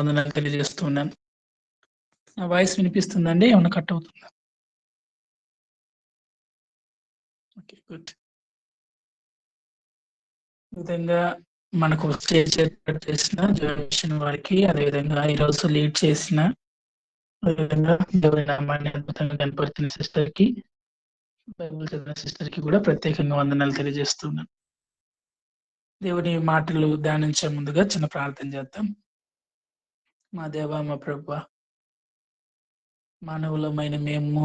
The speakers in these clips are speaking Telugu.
వందనాలు తెలియజేస్తూ ఉన్నాను. నా వాయిస్ వినిపిస్తుందండి? ఏమన్నా కట్ అవుతుందా? ఓకే. గుడ్. ఈ విధంగా మనకు స్టేజ్ ఏర్పాటు చేసిన జోషన్ వారికి, అదేవిధంగా ఈరోజు లీడ్ చేసిన, అదేవిధంగా దేవుని నామాన్ని అద్భుతంగా కనపడుతున్న సిస్టర్‌కి, బైబిల్ చదివిన సిస్టర్‌కి కూడా ప్రత్యేకంగా వందనాలు తెలియజేస్తున్నాను. దేవుని మాటలు ధ్యానించే ముందుగా చిన్న ప్రార్థన చేద్దాం. మా దేవా, మా ప్రభువా, మానవులమైన మేము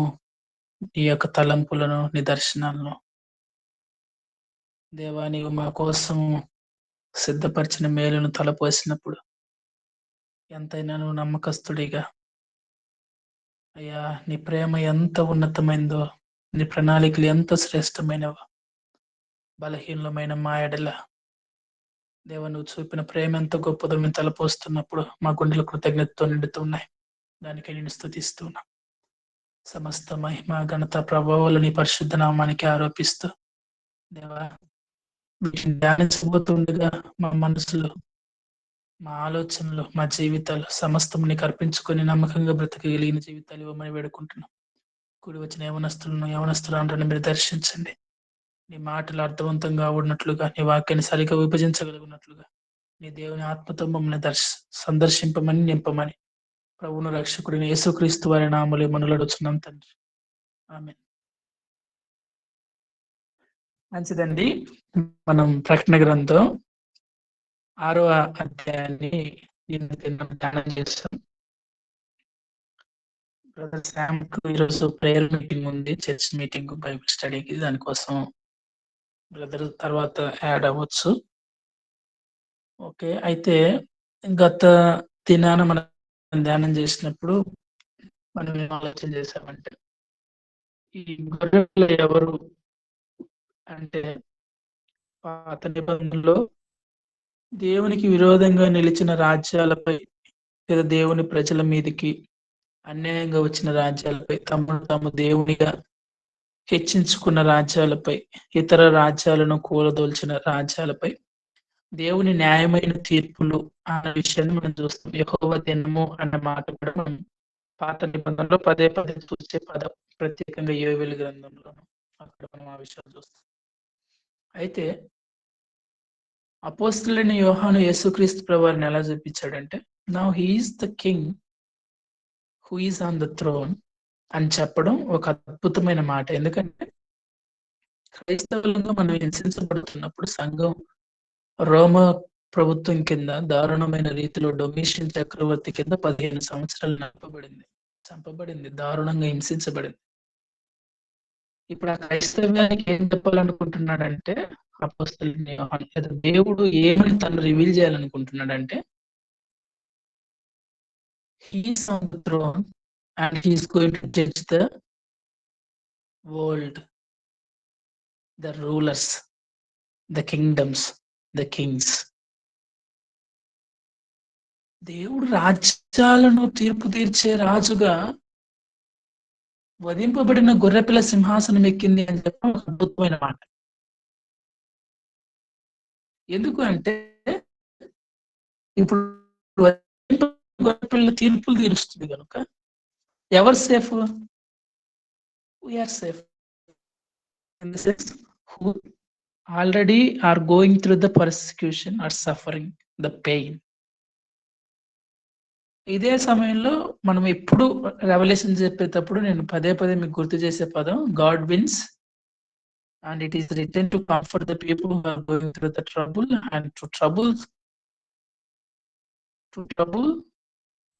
నీ యొక్క తలంపులను, నీ దర్శనాలను దేవా నీవు మా కోసం సిద్ధపరిచిన మేలును తలపోసినప్పుడు ఎంతైనా నువ్వు నమ్మకస్తుడిగా అయ్యా, నీ ప్రేమ ఎంత ఉన్నతమైందో, నీ ప్రణాళికలు ఎంత శ్రేష్టమైనవో, బలహీనమైన మా ఎడల దేవా నువ్వు చూపిన ప్రేమ ఎంత గొప్పదో మేము తలపోస్తున్నప్పుడు మా గుండెలు కృతజ్ఞతతో నిండుతున్నాయి. దానికి నేను స్తుతిస్తున్నా. సమస్త మహిమ, ఘనత, ప్రభావాలు నీ పరిశుద్ధ నామానికి ఆరోపిస్తూ దేవా వీటిని ధ్యానించబోతుండగా మా మనసులో, మా ఆలోచనలు, మా జీవితాలు సమస్తము నీకు అర్పించుకొని నమ్మకంగా బ్రతకగలిగిన జీవితాలు ఇవ్వమని వేడుకుంటున్నాం. కూడి వచ్చిన యవనస్తులందరినీ మీరు దర్శించండి. నీ మాటలు అర్థవంతంగా ఉన్నట్లుగా, నీ వాక్యాన్ని సరిగా విభజించగలిగినట్లుగా నీ దేవుని ఆత్మతో మమ్మల్ని సందర్శింపమని, నింపమని ప్రభువును రక్షకుడిని యేసుక్రీస్తు వారి నామములో మనలడుచున్నాం తండ్రి. ఆమేన్. మంచిదండి. మనం ప్రకటన గ్రంథం 6వ అధ్యాయాన్ని నిన్న ధ్యానం చేస్తాం. బ్రదర్ శామ్‌కు ఈరోజు ప్రేయర్ మీటింగ్ ఉంది. చర్చ్ మీటింగ్, బైబిల్ స్టడీకి. దానికోసం బ్రదర్ తర్వాత యాడ్ అవ్వచ్చు. ఓకే. అయితే గత దినాన మనం ధ్యానం చేసినప్పుడు మనం ఏం ఆలోచన చేసామంటే, ఈ గొర్రెలు ఎవరు అంటే, పాత నిబంధనలో దేవునికి విరోధంగా నిలిచిన రాజ్యాలపై లేదా దేవుని ప్రజల మీదకి అన్యాయంగా వచ్చిన రాజ్యాలపై, తమను తాము దేవునిగా హెచ్చించుకున్న రాజ్యాలపై, ఇతర రాజ్యాలను కూలదోల్చిన రాజ్యాలపై దేవుని న్యాయమైన తీర్పులు అన్న విషయాన్ని మనం చూస్తాం. యెహోవా దినము అన్న మాట కూడా మనం పాత నిబంధనలో పదే పదే చూసే పదం. ప్రత్యేకంగా యోవేలు గ్రంథంలోను అక్కడ మనం ఆ విషయాలు చూస్తాం. అయితే అపోస్తలుడైన యోహాను యేసుక్రీస్తు ప్రభువారిని ఎలా చూపించాడంటే, now he is the king who is on the throne అని చెప్పడం ఒక అద్భుతమైన మాట. ఎందుకంటే క్రైస్తవులుగా మనం హింసించబడుతున్నప్పుడు సంఘం రోమ ప్రభుత్వం కింద దారుణమైన రీతిలో డొమిషియన్ చక్రవర్తి కింద 15 సంవత్సరాలు చంపబడింది, దారుణంగా హింసించబడింది. ఇప్పుడు ఆ క్రైస్తవ్యానికి ఏం చెప్పాలనుకుంటున్నాడంటే అపోస్తలుడైన యోహాను, లేదా దేవుడు ఏమని తను రివీల్ చేయాలనుకుంటున్నాడంటే, he is on the throne and he is going to judge the world, the rulers, the kingdoms, the kings. దేవుడు రాజ్యాలను తీర్పు తీర్చే రాజుగా వధింపబడిన గొర్రెపిల్ల సింహాసనం ఎక్కింది అని చెప్పడం ఒక అద్భుతమైన మాట. ఎందుకు అంటే ఇప్పుడు గొర్రెపిల్ల తీర్పులు తీరుస్తుంది కనుక ఎవరు safe? We are safe in the sense who already are going through the persecution or suffering the pain. ఇదే సమయంలో మనం ఎప్పుడు రెవల్యూషన్ చెప్పేటప్పుడు నేను పదే పదే మీకు గుర్తు చేసే పదం God wins and it is written to comfort the people who are going through the trouble and to trouble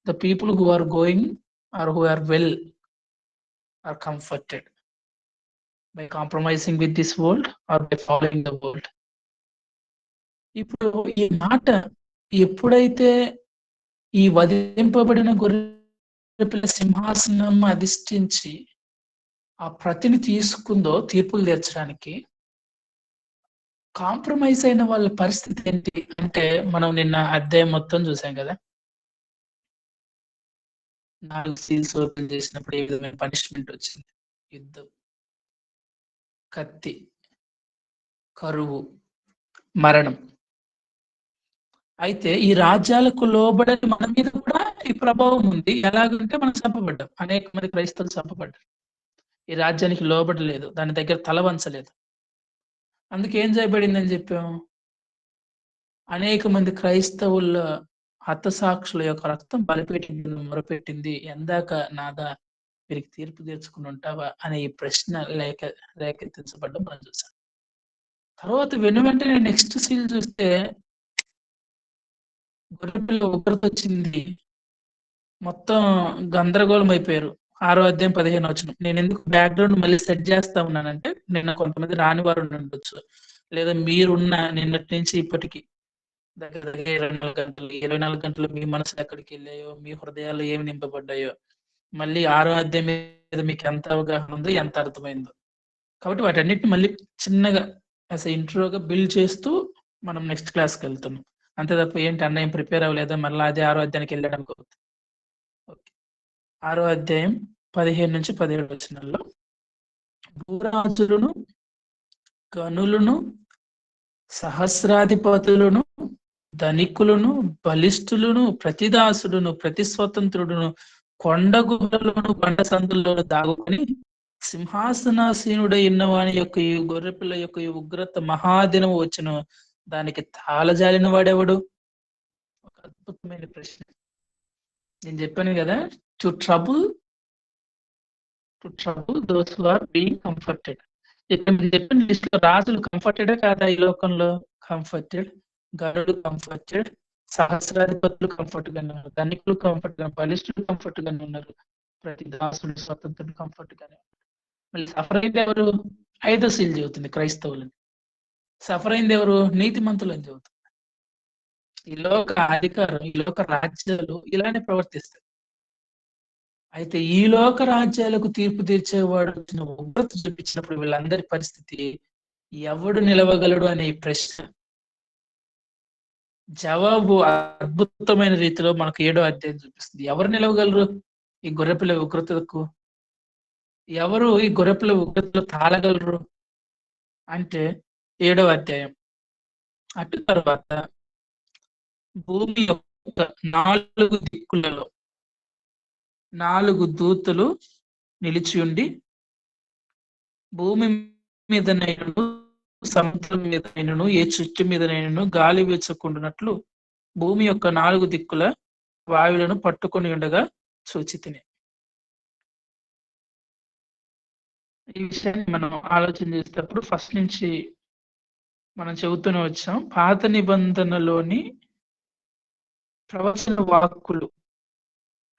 the people who are going or who are well are comforted by compromising with this world or by following the world. ఇప్పుడు ఈ మాట ఎప్పుడైతే ఈ వధింపబడిన గొర్రెపిల్ల సింహాసనం అధిష్ఠించి ఆ ప్రతిని తీసుకుందో తీర్పులు తీర్చడానికి, కాంప్రమైజ్ అయిన వాళ్ళ పరిస్థితి ఏంటి అంటే, మనం నిన్న అధ్యాయం మొత్తం చూసాం కదా. 4 సీల్స్ ఓపెన్ చేసినప్పుడు ఏ విధమైన పనిష్మెంట్ వచ్చింది? యుద్ధం, కత్తి, కరువు, మరణం. అయితే ఈ రాజ్యాలకు లోబడని మన మీద కూడా ఈ ప్రభావం ఉంది. ఎలాగంటే మనం చంపబడ్డాం. అనేక మంది క్రైస్తవులు చంపబడ్డారు. ఈ రాజ్యానికి లోబడలేదు. దాని దగ్గర తల వంచలేదు. అందుకే ఏం చేయబడిందని చెప్పాం? అనేక మంది క్రైస్తవుల హతసాక్షుల యొక్క రక్తం బలిపీఠం మొరపెట్టింది. ఎందాక నాదా వీరికి తీర్పు తీర్చుకుని ఉంటావా అనే ఈ ప్రశ్న రేకెత్తించబడ్డం మనం చూసాం. తర్వాత వెనువెంటనే నెక్స్ట్ సీన్ చూస్తే గొర్రెపిల్ల ఉగ్రతొచ్చింది. మొత్తం గందరగోళం అయిపోయారు. 6 అధ్యాయం 15 వచనం. నేనెందుకు బ్యాక్‌గ్రౌండ్ మళ్ళీ సెట్ చేస్తా ఉన్నానంటే, నిన్న కొంతమంది రాని వారు ఉండుండొచ్చు. లేదా మీరున్న నిన్నటి నుంచి ఇప్పటికి దగ్గర దగ్గర 24 గంటలు, 24 గంటలు మీ మనసులు ఎక్కడికెళ్ళాయో, మీ హృదయాల్లో ఏమి నింపబడ్డాయో, మళ్ళీ 6 అధ్యాయం మీద మీకెంత అవగాహన ఉందో, ఎంత అర్థమైందో. కాబట్టి వాటన్నిటిని మళ్ళీ చిన్నగా ఇంట్రోగా బిల్డ్ చేస్తూ మనం నెక్స్ట్ క్లాస్‌కెళ్తున్నాం. అంతే తప్ప ఏంటి అన్న ఏం ప్రిపేర్ అవ్వలేదా? మరలా అదే 6 అధ్యాయానికెళ్ళాడనుకోవద్దు. ఓకే. 6 అధ్యాయం 15-17 వచనాల్లో భూరాజులను, గనులను, సహస్రాధిపతులను, ధనికులను, బలిష్ఠులను, ప్రతి దాసుడును, ప్రతి స్వతంత్రుడును కొండ గుహలలోను, బండ సందుల్లోను దాగుకొని సింహాసనాసీనుడై ఉన్నవాని యొక్క ఈ గొర్రెపిల్ల యొక్క ఈ ఉగ్రత మహాదినము వచ్చును. దానికి తాళజాలిన వాడెవడు? ఒక అద్భుతమైన ప్రశ్న. నేను చెప్పాను కదా! To trouble those who are being comforted. ఇక్కడ మీరు చెప్పిన లిస్ట్‌లో రాజులు కంఫర్టెడే కాదా ఈ లోకంలో? కంఫర్టెడ్. గరుడు కంఫర్టెడ్. సహస్రాధిపతులు కంఫర్ట్‌గానే ఉన్నారు. ధనికులు కంఫర్ట్‌గా, బలిష్ఠులు కంఫర్ట్‌గానే ఉన్నారు. ప్రతి దాసుడు, స్వతంత్రుడు కంఫర్ట్‌గానే ఉన్నారు. మళ్ళీ సఫర్ అయింది ఎవరు? ఐదో సీల్ చెబుతుంది క్రైస్తవులని. సఫర్ అయింది ఎవరు? నీతిమంతులని చెబుతుంది. ఈ లోక అధికారం, ఈ లోక రాజ్యాలు ఇలానే ప్రవర్తిస్తాయి. అయితే ఈ లోక రాజ్యాలకు తీర్పు తీర్చేవాడు వచ్చిన ఉగ్రత చూపించినప్పుడు వీళ్ళందరి పరిస్థితి ఎవడు నిలవగలడు అనే ఈ ప్రశ్న జవాబు అద్భుతమైన రీతిలో మనకు 7వ అధ్యాయం చూపిస్తుంది. ఎవరు నిలవగలరు ఈ గొర్రెపిల్ల ఉగ్రతకు? ఎవరు ఈ గొర్రెపిల్ల ఉగ్రతలో తాళగలరు అంటే 7వ అధ్యాయం. అటు తర్వాత భూమి యొక్క 4 దిక్కులలో 4 దూతలు నిలిచి ఉండి భూమి మీదనైనను, సముద్రం మీదనైనను, ఏ చెట్టు మీదనైనను గాలి వీచకుండునట్లు భూమి యొక్క 4 దిక్కుల వాయువులను పట్టుకొని ఉండగా చూచితిని. ఈ విషయాన్ని మనం ఆలోచన చేసేటప్పుడు ఫస్ట్ నుంచి మనం చెబుతూనే వచ్చాం. పాత నిబంధనలోని ప్రవచన వాక్కులు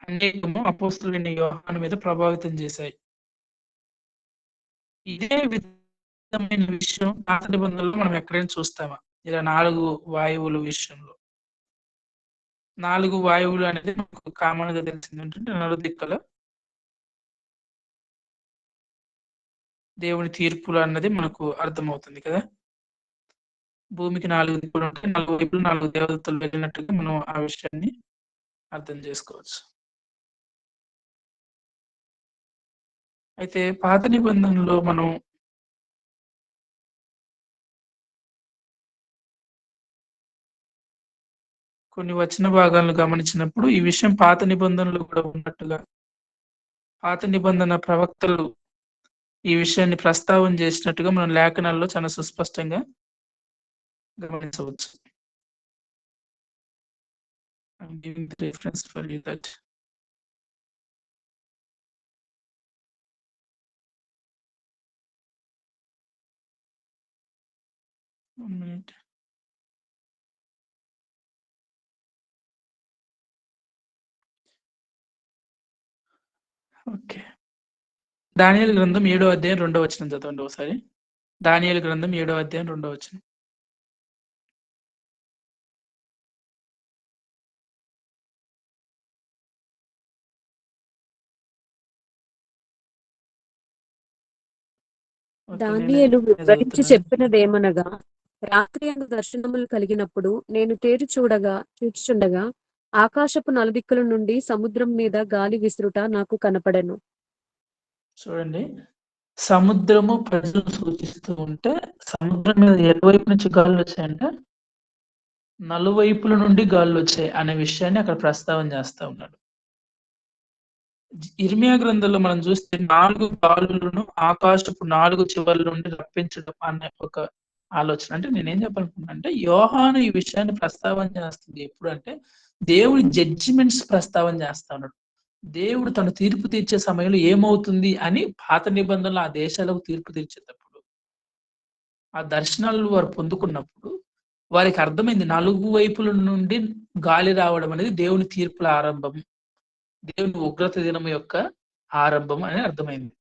అనేకము అపోస్తలుడైన యోహాను మీద ప్రభావితం చేశాయి. ఇదే విధమైన విషయం పాత నిబంధనలో మనం ఎక్కడైనా చూస్తామా? ఇలా 4 వాయువుల విషయంలో. 4 వాయువులు అనేది మనకు కామన్‌గా తెలిసిందేంటంటే నలుదిక్కల దేవుని తీర్పులు అన్నది మనకు అర్థమవుతుంది కదా! భూమికి 4 దిక్కులుంటాయి. 4 వైపులు 4 దేవదూతలు వెళ్ళినట్టుగా మనం ఆ విషయాన్ని అర్థం చేసుకోవచ్చు. అయితే పాత నిబంధనలో మనం కొన్ని వచన భాగాలను గమనించినప్పుడు ఈ విషయం పాత నిబంధనలో కూడా ఉన్నట్టుగా పాత నిబంధన ప్రవక్తలు ఈ విషయాన్ని ప్రస్తావన చేసినట్టుగా మనం లేఖనాల్లో చాలా సుస్పష్టంగా గమనించవచ్చు. I'm giving the reference for you that. 1 minute. Okay. దానియేలు గ్రంథం 7వ అధ్యాయం 2వ వచనం చదవండి ఒకసారి. దానియేలు గ్రంథం 7వ అధ్యాయం 2వ వచనం. ఓకే. దానియేలు వివరించి చదువుతున్నాను. చెప్పినదేమనగా, రాత్రియందు దర్శనములు కలిగినప్పుడు నేను చూచుచుండగా ఆకాశపు నలుదిక్కుల నుండి సముద్రం మీద గాలి విసురుట నాకు కనపడెను. చూడండి. సముద్రము ప్రజలను సూచిస్తూ ఉంటే సముద్రం మీద ఎటువైపు నుంచి గాలులు వచ్చాయంట? నలువైపుల నుండి గాళ్ళు వచ్చాయి అనే విషయాన్ని అక్కడ ప్రస్తావన చేస్తా ఉన్నాడు. ఇర్మియా గ్రంథంలో మనం చూస్తే 4 గాలులను ఆకాశపు 4 చివర్ల నుండి రప్పించడం అనే ఒక ఆలోచన. అంటే నేనేం చెప్పాలనుకున్నా అంటే యోహాను ఈ విషయాన్ని ప్రస్తావన చేస్తుంది ఎప్పుడంటే దేవుడి జడ్జిమెంట్స్ ప్రస్తావన చేస్తా ఉన్నాడు. దేవుడు తను తీర్పు తీర్చే సమయంలో ఏమవుతుంది అని పాత నిబంధనలు ఆ దేశాలకు తీర్పు తీర్చేటప్పుడు ఆ దర్శనాలు వారు పొందుకున్నప్పుడు వారికి అర్థమైంది 4 వైపుల నుండి గాలి రావడం అనేది దేవుని తీర్పుల ఆరంభం, దేవుని ఉగ్రత దినం యొక్క ఆరంభం అని అర్థమైంది.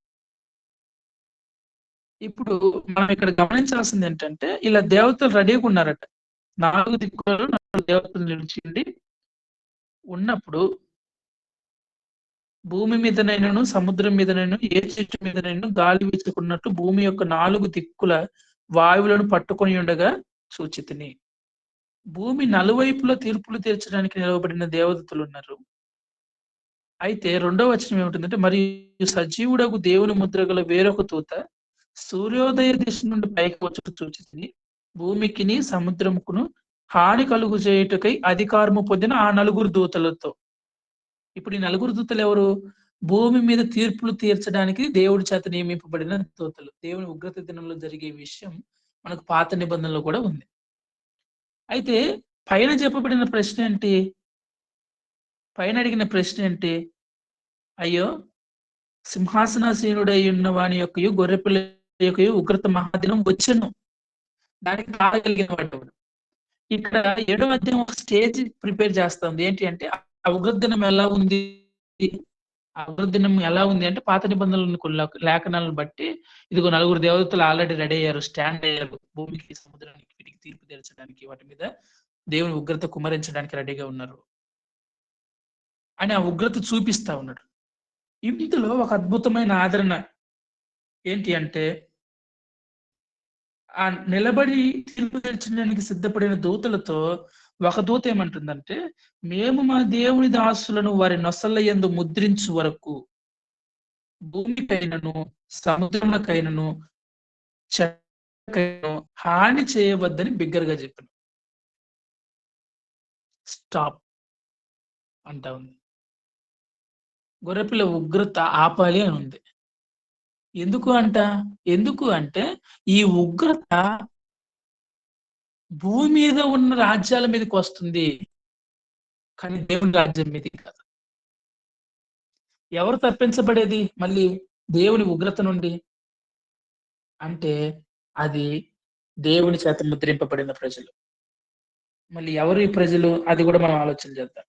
ఇప్పుడు మనం ఇక్కడ గమనించాల్సింది ఏంటంటే ఇలా దేవతలు రెడీగా ఉన్నారట. 4 దిక్కులలో 4 దేవతలు నిలిచిండి ఉన్నప్పుడు భూమి మీదనైనను సముద్రం మీదనైనను ఏ చెట్టు మీదనైనను గాలి వీచుకున్నట్టు భూమి యొక్క 4 దిక్కుల వాయువులను పట్టుకొని ఉండగా చూచితిని. భూమి నలువైపులా తీర్పులు తీర్చడానికి నిలవబడిన దేవదూతలు ఉన్నారు. అయితే రెండవ వచనం ఏమిటంటే మరియు సజీవుడగు దేవుని ముద్ర గల వేరొక దూత సూర్యోదయ దిశ నుండి పైకి వచ్చుట చూచితిని. భూమికిని సముద్రముకును హాని కలుగు చేయుటకై అధికారము పొందిన ఆ 4 దూతలతో. ఇప్పుడు ఈ 4 దూతలు ఎవరు? భూమి మీద తీర్పులు తీర్చడానికి దేవుడి చేత నియమింపబడిన దూతలు. దేవుని ఉగ్రత దినంలో జరిగే విషయం మనకు పాత నిబంధనలో కూడా ఉంది. అయితే పైన చెప్పబడిన ప్రశ్న ఏంటి? పైన అడిగిన ప్రశ్న ఏంటి? అయ్యో, సింహాసనాసీనుడై ఉన్న వాని యొక్కయు గొర్రెపిల్ల యొక్కయు ఉగ్రత మహాదినం వచ్చెను. దానికి రాగలిగిన వాడు. ఇక్కడ 7వ అధ్యాయం ఒక స్టేజ్ ప్రిపేర్ చేస్తుంది. ఏంటి అంటే ఆ ఉగ్రత దినం ఎలా ఉంది? ఆ ఉగ్రత దినం ఎలా ఉంది అంటే పాత నిబంధనలు కొన్ని లేఖనాలను బట్టి ఇదిగో 4 దేవతలు ఆల్రెడీ రెడీ అయ్యారు, స్టాండ్ అయ్యారు. భూమికి, సముద్రానికి, వీటికి తీర్పు తీర్చడానికి, వాటి మీద దేవుని ఉగ్రత కుమ్మరించడానికి రెడీగా ఉన్నారు అని ఆ ఉగ్రత చూపిస్తా ఉన్నాడు. ఇందులో ఒక అద్భుతమైన ఆదరణ ఏంటి అంటే ఆ నిలబడి తీర్పు తీర్చడానికి సిద్ధపడిన దూతలతో ఒక దూత ఏమంటుందంటే మేము మా దేవుని దాసులను వారి నొసళ్ళ యందు ముద్రించు వరకు భూమికైనను సముద్రములకైనను చెట్లకైనను హాని చేయవద్దని బిగ్గరగా చెప్పాను. స్టాప్ అంటా ఉంది. గొర్రెపిల్ల ఉగ్రత ఆపాలి అని ఉంది. ఎందుకు అంటే ఈ ఉగ్రత భూమి మీద ఉన్న రాజ్యాల మీదకి వస్తుంది, కానీ దేవుని రాజ్యం మీదకి కాదు. ఎవరు తప్పించబడేది మళ్ళీ దేవుని ఉగ్రత నుండి అంటే అది దేవుని చేత ముద్రింపబడిన ప్రజలు. మళ్ళీ ఎవరు ఈ ప్రజలు? అది కూడా మనం ఆలోచన చేద్దాం.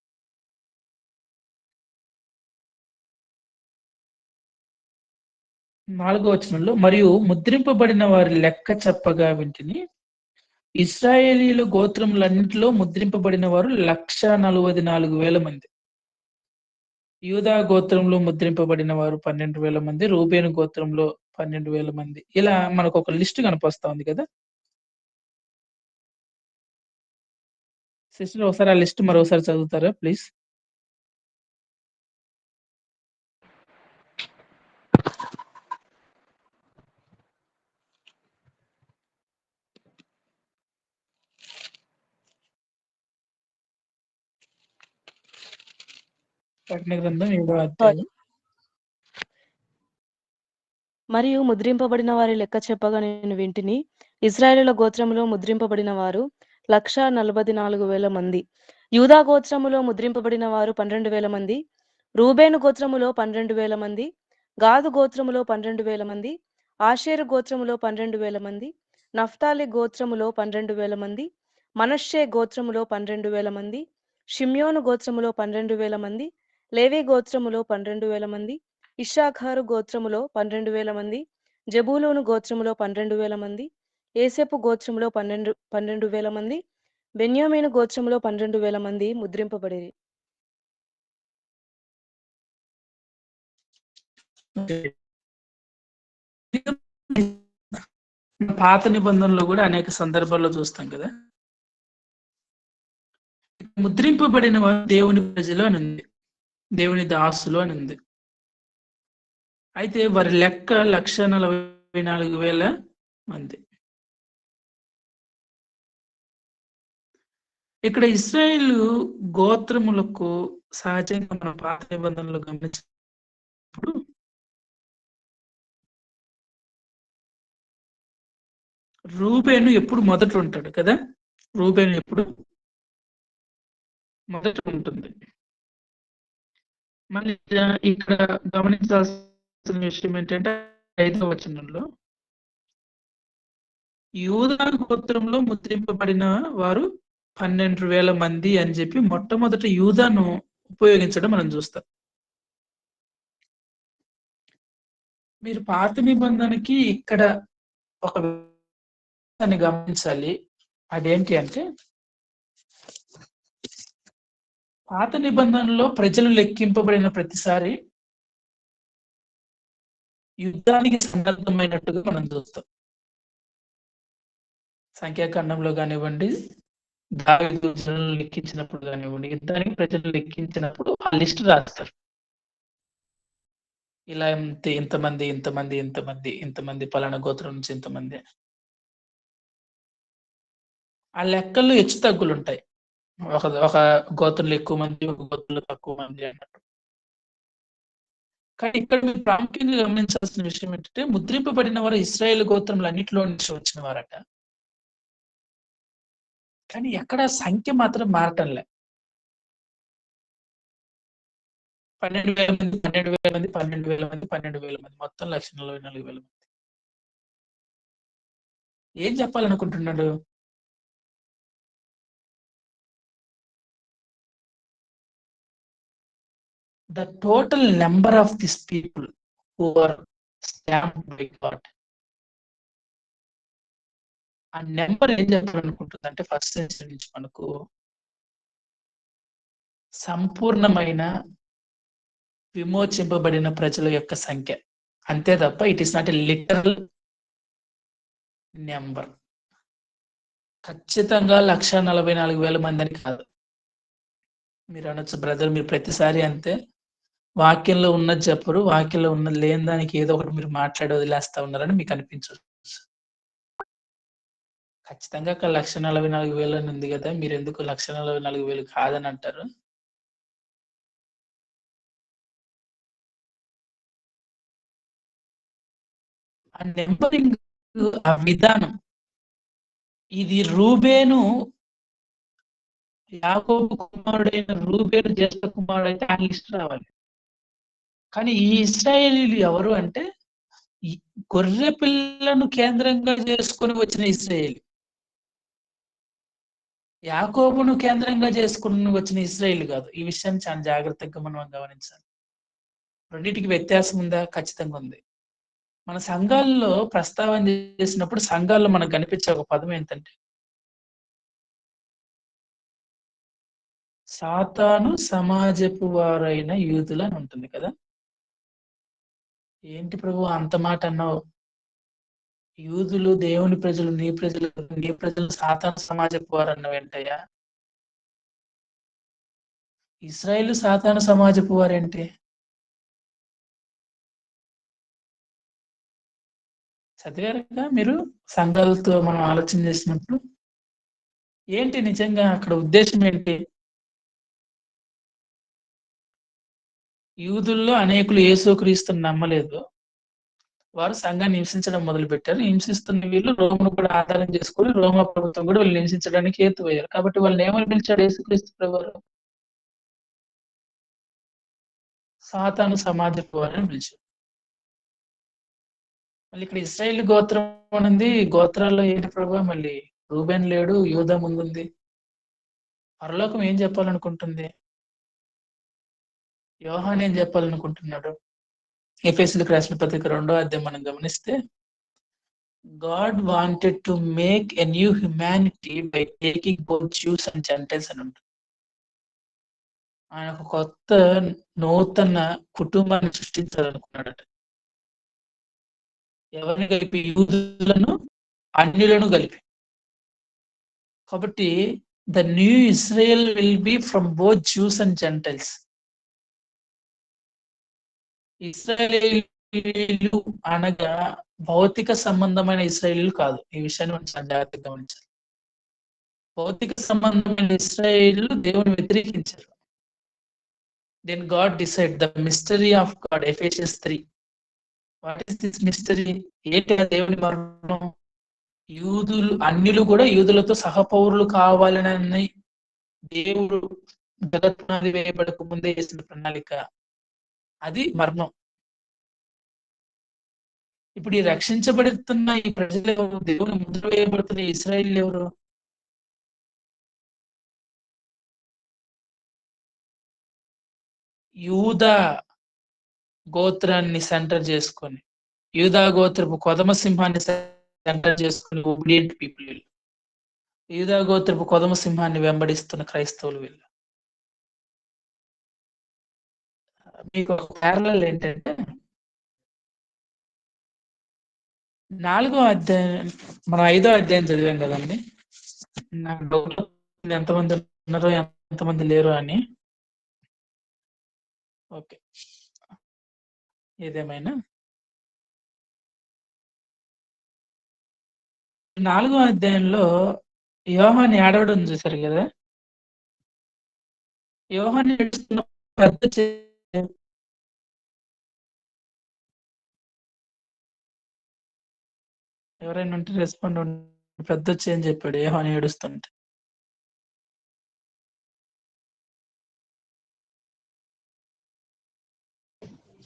4వ వచనంలో మరియు ముద్రింపబడిన వారి లెక్క చెప్పగా వింటిని. ఇశ్రాయేలీయుల గోత్రములన్నిటిలో ముద్రింపబడిన వారు 1,44,000 మంది. యూదా గోత్రంలో ముద్రింపబడిన వారు 12,000 మంది. రూబేను గోత్రంలో 12,000 మంది. ఇలా మనకు ఒక లిస్ట్ కనిపిస్తా ఉంది కదా. సిస్టర్ ఒకసారి ఆ లిస్ట్ మరోసారి చదువుతారా ప్లీజ్? ప్రకటన గ్రంథం 7వ అధ్యాయం. మరియు ముద్రింపబడిన వారి లెక్క చెప్పగా నేను వింటిని. ఇశ్రాయేలుల గోత్రములో ముద్రింపబడిన వారు 1,44,000 మంది. యూదా గోత్రములో ముద్రింపబడిన వారు 12,000 మంది. రూబేను గోత్రములో 12,000 మంది. గాదు గోత్రములో 12,000 మంది. ఆషేరు గోత్రములో 12,000 మంది. నఫ్తాలి గోత్రములో 12,000 మంది. మనష్షే గోత్రములో 12,000 మంది. షిమ్యోను గోత్రములో 12,000 మంది. లేవి గోత్రములో 12,000 మంది. ఇశ్శాఖారు గోత్రములో 12,000 మంది. జబూలూను గోత్రములో 12,000 మంది. ఏసెపు గోత్రములో 12,000 మంది. బెన్యామీను గోత్రములో 12,000 మంది ముద్రింపబడిరి. పాత నిబంధనలో కూడా అనేక సందర్భాల్లో చూస్తాం కదా. ముద్రింపబడిన వారు దేవుని ప్రజలు అని ఉంది, దేవుని దాసులు అని ఉంది. అయితే వారి లెక్క 1,44,000 మంది. ఇక్కడ ఇశ్రాయేలు గోత్రములకు సహజంగా మన పాత నిబంధనలు గమనించినప్పుడు రూబేను ఎప్పుడు మొదట ఉంటాడు కదా. రూబేను ఎప్పుడు మొదట ఉంటుంది. మళ్ళీ ఇక్కడ గమనించాల్సిన విషయం ఏంటంటే 5వ వచనంలో యూదా గోత్రంలో ముద్రింపబడిన వారు 12,000 మంది అని చెప్పి మొట్టమొదట యూదాను ఉపయోగించడం మనం చూస్తాం. మీరు పాత నిబంధనకి ఇక్కడ ఒక విషయాన్ని గమనించాలి. అదేంటి అంటే పాత నిబంధనలో ప్రజలు లెక్కింపబడిన ప్రతిసారి యుద్ధానికి సందర్భమైనట్టుగా మనం చూస్తాం. సంఖ్యాకాండంలో కానివ్వండి, దావీదు ప్రజలను లెక్కించినప్పుడు కానివ్వండి, యుద్ధానికి ప్రజలు లెక్కించినప్పుడు ఆ లిస్ట్ రాస్తారు. ఇలా ఇంతమంది ఇంతమంది ఇంతమంది ఇంతమంది పలానా గోత్రం నుంచి ఇంతమంది. ఆ లెక్కల్లో హెచ్చు తగ్గులు ఉంటాయి. ఒక గోత్రంలో ఎక్కువ మంది, ఒక గోత్రంలో తక్కువ మంది అన్నట్టు. కానీ ఇక్కడ మీరు ప్రాముఖ్యంగా గమనించాల్సిన విషయం ఏంటంటే ముద్రింపబడిన వారు ఇశ్రాయేలు గోత్రములు అన్నిటిలో నుంచి వచ్చిన వారట. కానీ ఎక్కడ సంఖ్య మాత్రం మారటంలే. 12,000 మంది 12,000 మంది 12,000 మంది 12,000 మంది మొత్తం 1,44,000 మంది. ఏం చెప్పాలనుకుంటున్నాడు? The total number of these people who are stamped by God. ఆ నెంబర్ ఏం చెప్పాలనుకుంటుంది అంటే ఫస్ట్ సెంచరీ నుంచి మనకు సంపూర్ణమైన విమోచింపబడిన ప్రజల యొక్క సంఖ్య. అంతే తప్ప it is not a literal number. ఖచ్చితంగా 1,44,000 మంది అని కాదు. మీరు అనొచ్చు బ్రదర్ మీరు ప్రతిసారి అంతే వాక్యంలో ఉన్నది చెప్పరు, వాక్యంలో ఉన్నది లేని దానికి ఏదో ఒకటి మీరు మాట్లాడి వదిలేస్తా ఉన్నారని మీకు అనిపించవచ్చు. ఖచ్చితంగా అక్కడ 1,44,000 అని ఉంది కదా, మీరు ఎందుకు 1,44,000 కాదని అంటారు? ఆ నెంబరింగ్, ఆ విధానం, ఇది రూబేను యాకోబు కుమారుడైన రూబేను జ్యేష్ఠ కుమారుడు అయితే ఆ లిస్ట్ రావాలి. కానీ ఈ ఇశ్రాయేలీలు ఎవరు అంటే ఈ గొర్రె పిల్లను కేంద్రంగా చేసుకొని వచ్చిన ఇశ్రాయేలు, యాకోబును కేంద్రంగా చేసుకుని వచ్చిన ఇశ్రాయేల్ కాదు. ఈ విషయాన్ని చాలా జాగ్రత్తగా మనం గమనించాలి. రెండింటికి వ్యత్యాసం ఉందా? ఖచ్చితంగా ఉంది. మన సంఘాల్లో ప్రస్తావన చేసినప్పుడు సంఘాల్లో మనకు కనిపించే ఒక పదం ఏంటంటే సాతాను సమాజపు వారైన యూదులు అని ఉంటుంది కదా. ఏంటి ప్రభు అంత మాట అన్నావు? యూదులు దేవుని ప్రజలు, నీ ప్రజలు సాతాను సమాజపు వారు అన్నవి ఏంటయ్యా? ఇశ్రాయేలు సాతాను సమాజపు వారేంటి? చదివారుగా మీరు సంఘాలతో మనం ఆలోచన చేసినప్పుడు ఏంటి నిజంగా అక్కడ ఉద్దేశం ఏంటి? యూదుల్లో అనేకులు యేసుక్రీస్తుని నమ్మలేదు. వారు సంఘాన్ని హింసించడం మొదలు పెట్టారు. హింసిస్తున్న వీళ్ళు రోమును కూడా ఆధారం చేసుకొని రోమా ప్రభుత్వం కూడా వీళ్ళు హింసించడానికి హేతువయ్యారు. కాబట్టి వాళ్ళని ఏమని పిలిచాడు యేసుక్రీస్తు ప్రభువారు? సాతాను సమాజపు వారని పిలిచాడు. మళ్ళీ ఇక్కడ ఇశ్రాయేల్ గోత్రం ఉంది. గోత్రాల్లో ఏంటి ప్రభు? మళ్ళీ రూబేన్ లేడు, యూదా ముందుంది. పరలోకం ఏం చెప్పాలనుకుంటుంది? యోహాన్ ఏం చెప్పాలనుకుంటున్నాడు? ఎఫెసీయులకు రాసిన పత్రిక 2వ అధ్యాయం మనం గమనిస్తే God wanted to make a new humanity by taking both Jews and Gentiles అని ఉంటుంది. ఆయన ఒక కొత్త నూతన కుటుంబాన్ని సృష్టించాలనుకున్నాడట. ఎవరిని కలిపి? యూదులను అన్యులను కలిపి. కాబట్టి the new Israel will be from both Jews and Gentiles. ఇశ్రాయేలీలు అనగా భౌతిక సంబంధమైన ఇశ్రాయేలీలు కాదు. ఈ విషయాన్ని మనం చాలా జాగ్రత్తగా గమనించాలి. భౌతిక సంబంధమైన ఇశ్రాయేలు దేవుని వ్యతిరేకించారు. Then God decide the mystery of God, Ephesians 3. What is this mystery? ఏంటి ఆ దేవుని మర్మం? యూదులు, అన్యులు కూడా యూదులతో సహపౌరులు కావాలని దేవుడు జగత్పునాది వేయబడక ముందే చేసిన ప్రణాళిక. అది మర్మం. ఇప్పుడు ఈ రక్షించబడుతున్న ఈ ప్రజలు ఎవరు? దేవుని ముద్ర వేయబడుతున్న ఇశ్రాయేలు ఎవరు? యూదా గోత్రాన్ని సెంటర్ చేసుకొని, యూదా గోత్రపు కొదమ సింహాన్ని సెంటర్ చేసుకుని ఒబిడియంట్ పీపుల్ వీళ్ళు. యూదా గోత్రపు కొదమ సింహాన్ని వెంబడిస్తున్న క్రైస్తవులు వీళ్ళు. మీకు ఒక ప్యారలల్ ఏంటంటే, 4వ అధ్యాయం, మనం 5వ అధ్యాయం చదివాం కదండి. నాకు డౌట్ ఎంతమంది ఉన్నారో ఎంతమంది లేరు అని. ఓకే, ఏదేమైనా 4వ అధ్యాయంలో యోహాను ఏడవడం చూశారు కదా. యోహాను ఏడుస్తున్న పెద్ద ఎవరైనా ఉంటే రెస్పాండ్ పెద్ద వచ్చి అని చెప్పాడు యోహాను ఏడుస్తుంటే.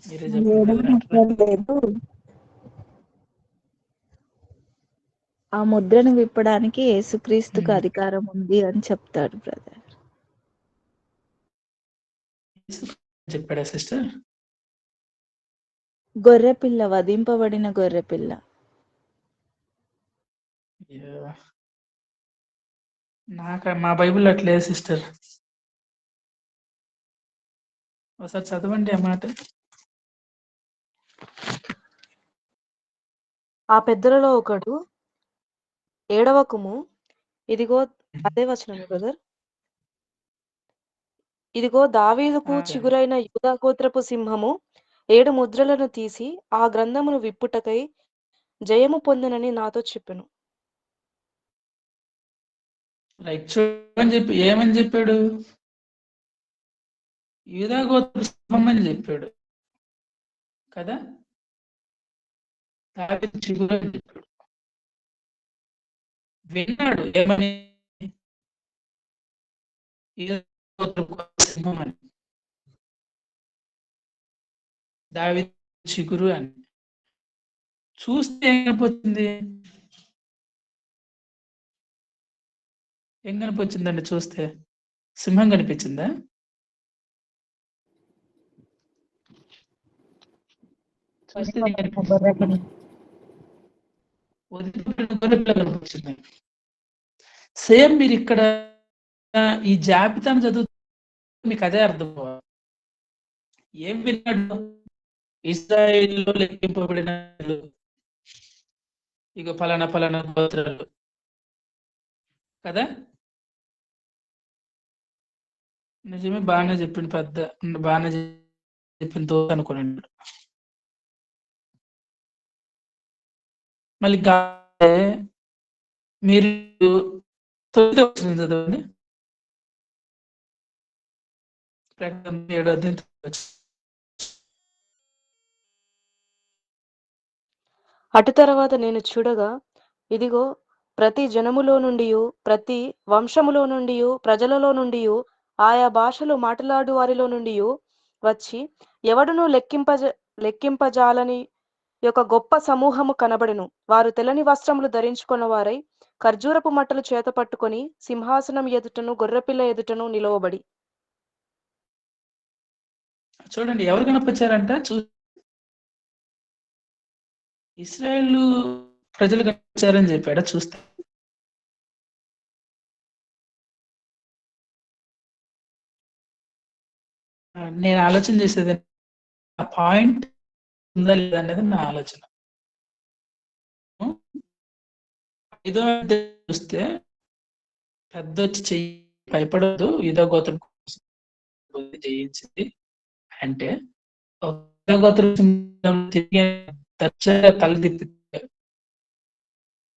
మీరే చెప్పండి. ఆ ముద్రను విప్పడానికి యేసుక్రీస్తుకు అధికారం ఉంది అని చెప్తాడు బ్రదర్. చెప్పాడా సిస్టర్? గొర్రెపిల్ల, వధింపబడిన గొర్రెపిల్ల. నాకు మా బైబిల్ అట్లేదు సిస్టర్, ఒకసారి చదవండి ఆ మాట. ఆ పెద్దలలో ఒకడు, ఏడవకుము, ఇదిగో, అదే వచనం బ్రదర్. ఇదిగో దావీదుకు చిగురైన యూదా గోత్రపు సింహము 7 ముద్రలను తీసి ఆ గ్రంథమును విప్పుటకై జయము పొందనని నాతో చెప్పెను. రైట్, చూడని చెప్పి ఏమని చెప్పాడు? యూదా గోత్ర సింహం అని చెప్పాడు కదా. దావీదు చిగురు అని చెప్పాడు. విన్నాడు ఏమని? సింహం అని, దావీదు చిగురు అని. చూస్తే ఏం కనిపించింది? ఏం కనిపించిందండి చూస్తే? సింహం కనిపించిందా? చూస్తే కనిపించింది. సేమ్ మీరు ఇక్కడ ఈ జాబితాను చదువుతూ మీకు అదే అర్థం. ఏం విన్నాడు? ఇశ్రాయేలులో లెక్కింపబడిన ఇక ఫలానా ఫలానా గోత్రాలు కదా. నిజమే, బాగానే చెప్పింది, బాగానే చెప్పింది తో అనుకున్నాడు. మళ్ళీ మీరు చదవండి. అటు తర్వాత నేను చూడగా, ఇదిగో, ప్రతి జనములో నుండి, ప్రతి వంశములో నుండి, ప్రజలలో నుండి, ఆయా భాషలు మాట్లాడు వారిలో నుండి వచ్చి ఎవడును లెక్కింపజాలని యొక్క గొప్ప సమూహము కనబడెను. వారు తెల్లని వస్త్రములు ధరించుకున్న వారై ఖర్జూరపు మట్టలు చేత పట్టుకొని సింహాసనం ఎదుటను గొర్రెపిల్ల ఎదుటను నిలవబడి. చూడండి ఎవరు కనిపించారంట? ఇశ్రాయేల్ ప్రజలు కనిపించారని చెప్పాడా? చూస్తే నేను ఆలోచన చేసేది ఆ పాయింట్ ఉందా లేదా అనేది నా ఆలోచన. 5వ అధ్యాయం చూస్తే పెద్ద వచ్చి చెయ్యి భయపడదు, యూదా గోత్రం జయించింది అంటే గోత్రం తిరిగి తల తిప్పి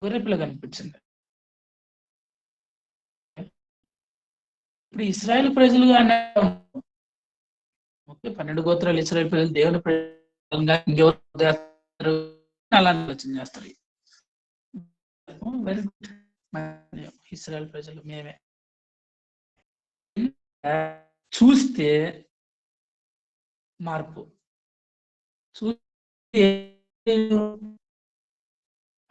గొర్రెపిల్ల కనిపించింది. ఇప్పుడు ఇస్రాయేల్ ప్రజలుగా ఓకే 12 గోత్రాలు ఇస్రాయేల్ ప్రజలు దేవుని ప్రజలుగా ఇంకెవరు చేస్తారు అలా ఆలోచన చేస్తారు. Very good. ఇస్రాయేల్ ప్రజలు మేమే చూస్తే మార్పు చూస్తే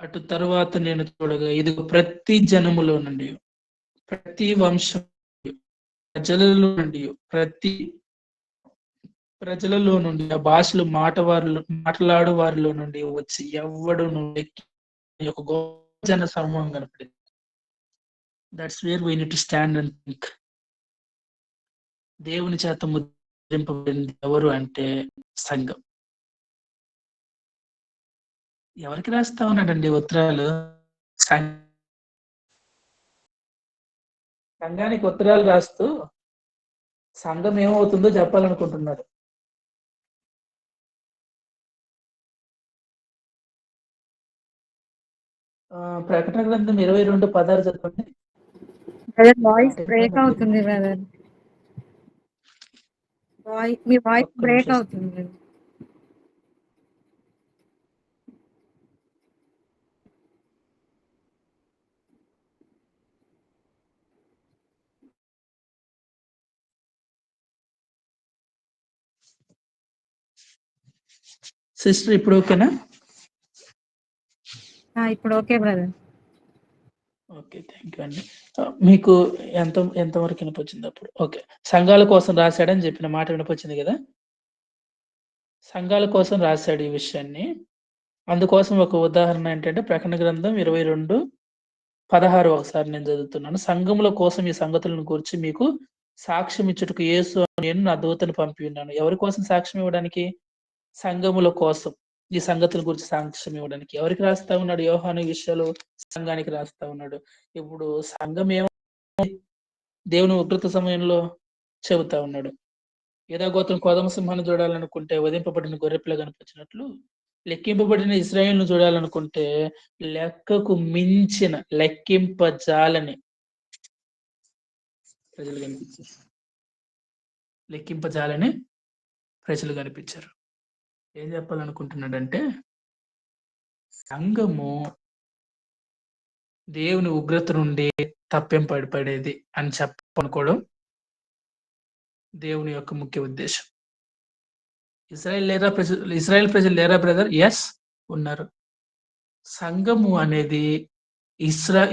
అటు తరువాత నేను చూడగా ఇది ప్రతి జనములో నుండి ప్రతి వంశం ప్రజలలో నుండి ప్రజలలో నుండి ఆ భాషలు మాట్లాడు వారిలో నుండి వచ్చి ఎవడు ఒక గొప్ప జన సమూహం కనపడింది. That's where we need to stand and think. దేవుని చేత ముద్రింపబడింది ఎవరు అంటే సంఘం. ఎవరికి రాస్తా ఉన్నాడండి ఉత్తరాలు? సంఘానికి ఉత్తరాలు రాస్తూ సంఘం ఏమవుతుందో చెప్పాలనుకుంటున్నాడు. ప్రకటన గ్రంథం 22:16 చెప్పండి. వాయిస్ బ్రేక్ అవుతుంది బ్రదర్. మీ వాయిస్ బ్రేక్ అవుతుంది. సిస్టర్ ఇప్పుడు ఓకేనా? ఇప్పుడు okay brother. Okay, thank you అండి. మీకు ఎంతవరకు వినిపించింది అప్పుడు? ఓకే, సంఘాల కోసం రాశాడని చెప్పిన మాట వినిపించింది కదా. సంఘాల కోసం రాశాడు ఈ విషయాన్ని. అందుకోసం ఒక ఉదాహరణ ఏంటంటే ప్రకటన గ్రంథం 22:16 ఒకసారి నేను చదువుతున్నాను. సంఘముల కోసం ఈ సంగతులను గురించి మీకు సాక్ష్యం ఇచ్చుటకు యేసు నేను నా దూతను పంపి ఉన్నాను. ఎవరి కోసం సాక్ష్యం ఇవ్వడానికి? సంఘముల కోసం ఈ సంగతుల గురించి సాక్ష్యం ఇవ్వడానికి. ఎవరికి రాస్తా ఉన్నాడు? యోహాను విషయాలు సంఘానికి రాస్తా ఉన్నాడు. ఇప్పుడు సంఘం ఏమో దేవుని ఉగ్రత సమయంలో చెబుతా ఉన్నాడు. ఏదో గోత్రం కొదమ సింహాన్ని చూడాలనుకుంటే వధింపబడిన గొర్రెపిల్ల కనిపించినట్లు, లెక్కింపబడిన ఇశ్రాయేలును చూడాలనుకుంటే లెక్కకు మించిన లెక్కింపజాలని ప్రజలు కనిపించారు. లెక్కింపజాలని ప్రజలు కనిపించారు. ఏం చెప్పాలనుకుంటున్నాడంటే సంఘము దేవుని ఉగ్రత నుండి తప్పింపబడేది అని చెప్పనుకోవడం దేవుని యొక్క ముఖ్య ఉద్దేశం. ఇస్రాయేల్ ప్రజలు లేరా బ్రదర్? ఎస్, ఉన్నారు. సంఘము అనేది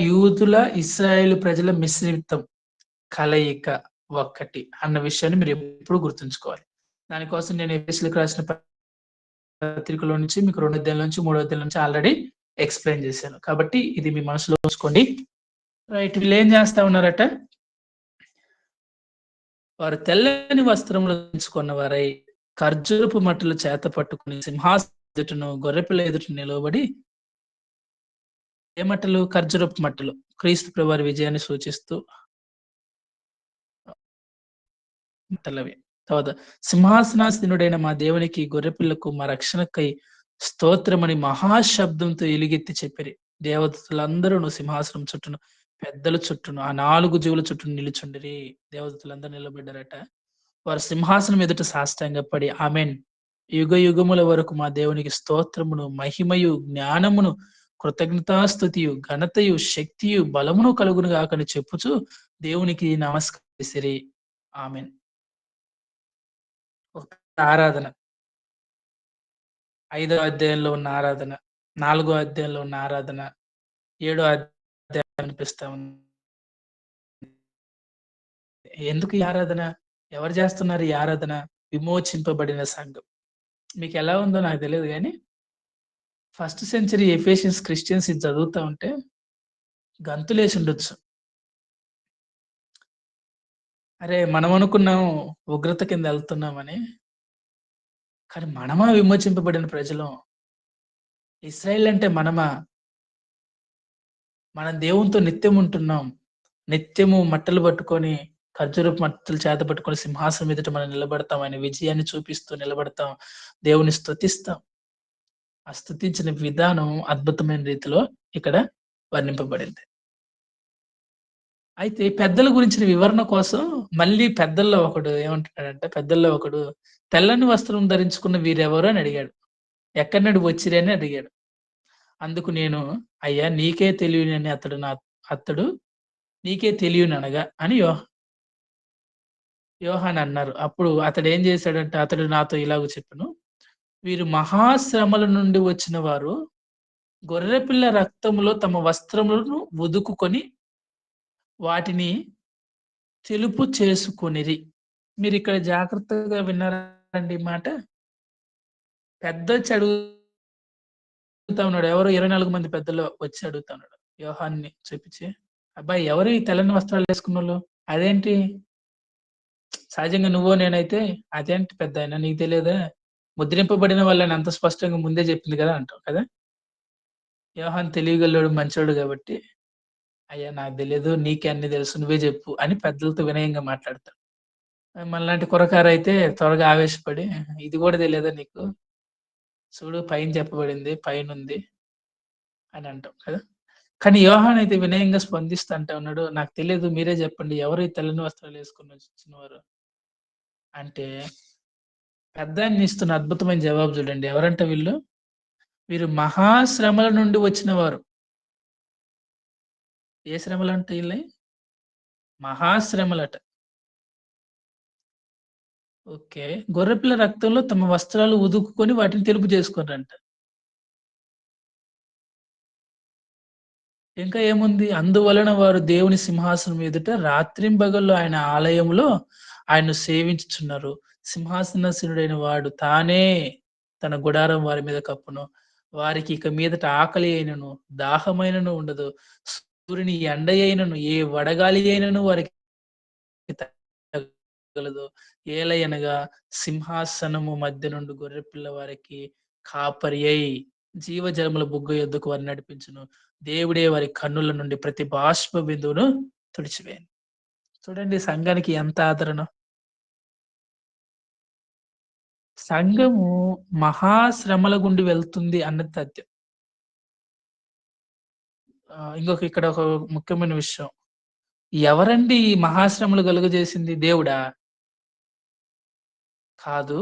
యూదుల ఇస్రాయేల్ ప్రజల మిశ్రితం, కలయిక, ఒక్కటి అన్న విషయాన్ని మీరు ఎప్పుడు గుర్తుంచుకోవాలి. దానికోసం నేను ఎఫెసీయులకు రాసిన పత్రికలో నుంచి మీకు 2 అధ్యాయాల నుంచి 3 అధ్యాయాల నుంచి ఆల్రెడీ ఎక్స్ప్లెయిన్ చేశాను. కాబట్టి ఇది మీ మనసులో ఉంచుకోండి. రైట్, వీళ్ళు ఏం చేస్తా ఉన్నారట? వారు తెల్లని వస్త్రములు ధరించుకున్న వారై ఖర్జూరపు మట్టలు చేత పట్టుకుని సింహాసనం ఎదుటను గొర్రెపిల్ల ఎదుట నిలవబడి, ఏ మట్టలు? ఖర్జూరపు మట్టలు. క్రీస్తు ప్రభువారి విజయాన్ని సూచిస్తూ మట్టలవి. తర్వాత సింహాసనాసీనుడైన మా దేవునికి గొర్రెపిల్లకు మా రక్షణకై స్తోత్రమని మహాశబ్దంతో ఎలుగెత్తి చెప్పిరి. దేవదూతలందరూ సింహాసనం చుట్టూను పెద్దల చుట్టూను ఆ 4 జీవుల చుట్టూ నిలుచుండిరి. దేవదూతలందరూ నిలబడ్డారట. వారు సింహాసనం ఎదుట సాష్టాంగపడి ఆమేన్, యుగ యుగముల వరకు మా దేవునికి స్తోత్రమును మహిమయు జ్ఞానమును కృతజ్ఞతాస్తుతియు ఘనతయు శక్తియు బలమును కలుగును గాకని చెప్పుచు దేవునికి నమస్కరిసిరి. ఆమేన్. ఆరాధన 5వ అధ్యాయంలో ఉన్న ఆరాధన, 4వ అధ్యాయంలో ఉన్న ఆరాధన, 7వ అధ్యాయం అనిపిస్తా ఉంది. ఎందుకు ఈ ఆరాధన? ఎవరు చేస్తున్నారు ఈ ఆరాధన? విమోచింపబడిన సంఘం. మీకు ఎలా ఉందో నాకు తెలియదు కానీ 1st సెంచరీ ఎఫెసియన్స్ క్రిస్టియన్స్ ఇది చదువుతా ఉంటే గంతులేసి ఉండొచ్చు. అరే మనం అనుకున్నాం ఉగ్రత కింద వెళ్తున్నామని, కానీ మనమా విమోచింపబడిన ప్రజలు? ఇశ్రాయేల్ అంటే మనమా? మనం దేవునితో నిత్యం ఉంటున్నాం. నిత్యము మట్టలు పట్టుకొని ఖర్జూరపు మట్టలు చేత పట్టుకొని సింహాసనం ఎదుట మనం నిలబడతాం. ఆయన విజయాన్ని చూపిస్తూ నిలబడతాం. దేవుని స్తుతిస్తాం. ఆ స్తుతించిన విధానం అద్భుతమైన రీతిలో ఇక్కడ వర్ణింపబడింది. అయితే పెద్దల గురించిన వివరణ కోసం మళ్ళీ పెద్దల్లో ఒకడు ఏమంటున్నాడంటే, పెద్దల్లో ఒకడు తెల్లని వస్త్రం ధరించుకున్న వీరెవరు అని అడిగాడు. ఎక్కడి నుండి వచ్చిరి అని అడిగాడు. అందుకు నేను, అయ్యా నీకే తెలియనని అతడు నీకే తెలియననగా అని యోహాను అన్నారు. అప్పుడు అతడేం చేశాడంటే, అతడు నాతో ఇలాగ చెప్పెను. వీరు మహాశ్రమల నుండి వచ్చిన వారు గొర్రెపిల్ల రక్తములో తమ వస్త్రములను ఉదుకుకొని వాటిని తెలుపు చేసుకొనిరి. మీరిక్కడ జాగ్రత్తగా విన్నారండి ఈ మాట? పెద్దొచ్చి అడుగుతా ఉన్నాడు. ఎవరో 24 మంది పెద్దలు వచ్చి అడుగుతా ఉన్నాడు. యోహాన్ని చూపించి, అబ్బాయి ఎవరు ఈ తెల్లని వస్త్రాలు వేసుకున్నోళ్ళు? అదేంటి? సహజంగా నువ్వో నేనైతే అదేంటి పెద్దాయన నీకు తెలియదా? ముద్రింపబడిన వాళ్ళని అంత స్పష్టంగా ముందే చెప్పింది కదా అంటావు కదా! యోహాను తెలివిగల్లోడు, మంచోడు కాబట్టి, అయ్యా నాకు తెలియదు, నీకే అన్ని తెలుసు, నువ్వే చెప్పు అని పెద్దలతో వినయంగా మాట్లాడతాడు. మనలాంటి కుర్రకారైతే త్వరగా ఆవేశపడి, ఇది కూడా తెలియదా నీకు? చూడు పైన చెప్పబడింది, పైనుంది అని అంటాం కదా! కానీ యోహాను అయితే వినయంగా స్పందిస్తూ అంటా ఉన్నాడు, నాకు తెలియదు, మీరే చెప్పండి, ఎవరు ఈ తెల్లని వస్త్రాలు వేసుకొని వచ్చినవారు అంటే, పెద్దాయన ఇస్తున్న అద్భుతమైన జవాబు చూడండి. ఎవరంట వీళ్ళు? వీరు మహాశ్రమల నుండి వచ్చిన వారు. ఏ శ్రమలంట వీళ్ళవి? మహాశ్రమలట. ఓకే. గొర్రెపిల్ల రక్తంలో తమ వస్త్రాలు ఉదుకుకొని వాటిని తెలుపు చేసుకున్నారంట. ఇంకా ఏముంది? అందువలన వారు దేవుని సింహాసనం ఎదుట రాత్రింబగళ్ళు ఆయన ఆలయంలో ఆయన్ను సేవించుచున్నారు. సింహాసనాసీనుడైన వాడు తానే తన గుడారం వారి మీద కప్పును. వారికి ఇక మీదట ఆకలి అయినను, దాహమైనను ఉండదు. సూర్యుని ఎండ అయినను, ఏ వడగాలి అయినను వారికి తగలదు. ఏలయనగా సింహాసనము మధ్య నుండి గొర్రెపిల్ల వారికి కాపరి అయి జీవజలముల బుగ్గ యొద్దకు వారిని నడిపించును. దేవుడే వారి కన్నుల నుండి ప్రతి బాష్ప బిందువును తుడిచివేయను. చూడండి సంఘానికి ఎంత ఆదరణ. సంఘము మహాశ్రమల గుండి వెళ్తుంది అన్నది సత్యం. ఇక్కడ ఒక ముఖ్యమైన విషయం. ఎవరండి ఈ మహాశ్రమలు కలుగజేసింది? దేవుడా? కాదు.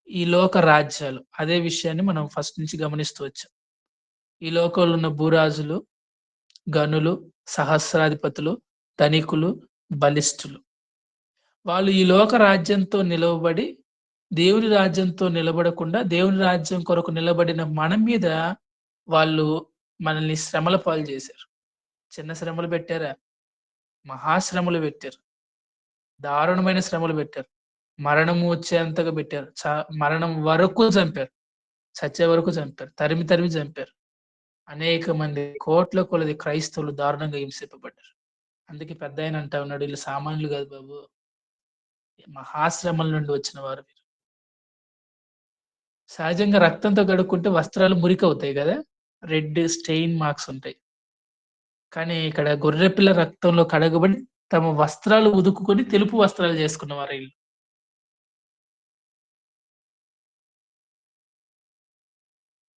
ఈ లోక రాజ్యాలు. అదే విషయాన్ని మనం ఫస్ట్ నుంచి గమనిస్తూ వచ్చాం. ఈ లోకంలో ఉన్న భూరాజులు, గనులు, సహస్రాధిపతులు, ధనికులు, బలిష్ఠులు. వాళ్ళు ఈ లోక రాజ్యంతో నిలవబడి, దేవుని రాజ్యంతో నిలబడకుండా, దేవుని రాజ్యం కొరకు నిలబడిన మన మీద వాళ్ళు మనల్ని శ్రమల పాలు చేశారు. చిన్న శ్రమలు పెట్టారా? మహాశ్రమలు పెట్టారు. దారుణమైన శ్రమలు పెట్టారు. మరణము వచ్చేంతగా పెట్టారు. మరణం వరకు చంపారు. చచ్చే వరకు చంపారు. తరిమి తరిమి చంపారు. అనేక మంది కోట్ల కొలది క్రైస్తవులు దారుణంగా హింసింపబడ్డారు. అందుకే పెద్దాయన అంటా ఉన్నాడు, వీళ్ళు సామాన్యులు కాదు బాబు, మహాశ్రమల నుండి వచ్చిన వారు వీరు. సహజంగా రక్తంతో కడుక్కుంటే వస్త్రాలు మురికవుతాయి కదా, రెడ్ స్టెయిన్ మార్క్స్ ఉంటాయి. కానీ ఇక్కడ గొర్రెపిల్ల రక్తంలో కడగబడి తమ వస్త్రాలు ఉదుకుకొని తెలుపు వస్త్రాలు చేసుకున్నవారు వీళ్ళు.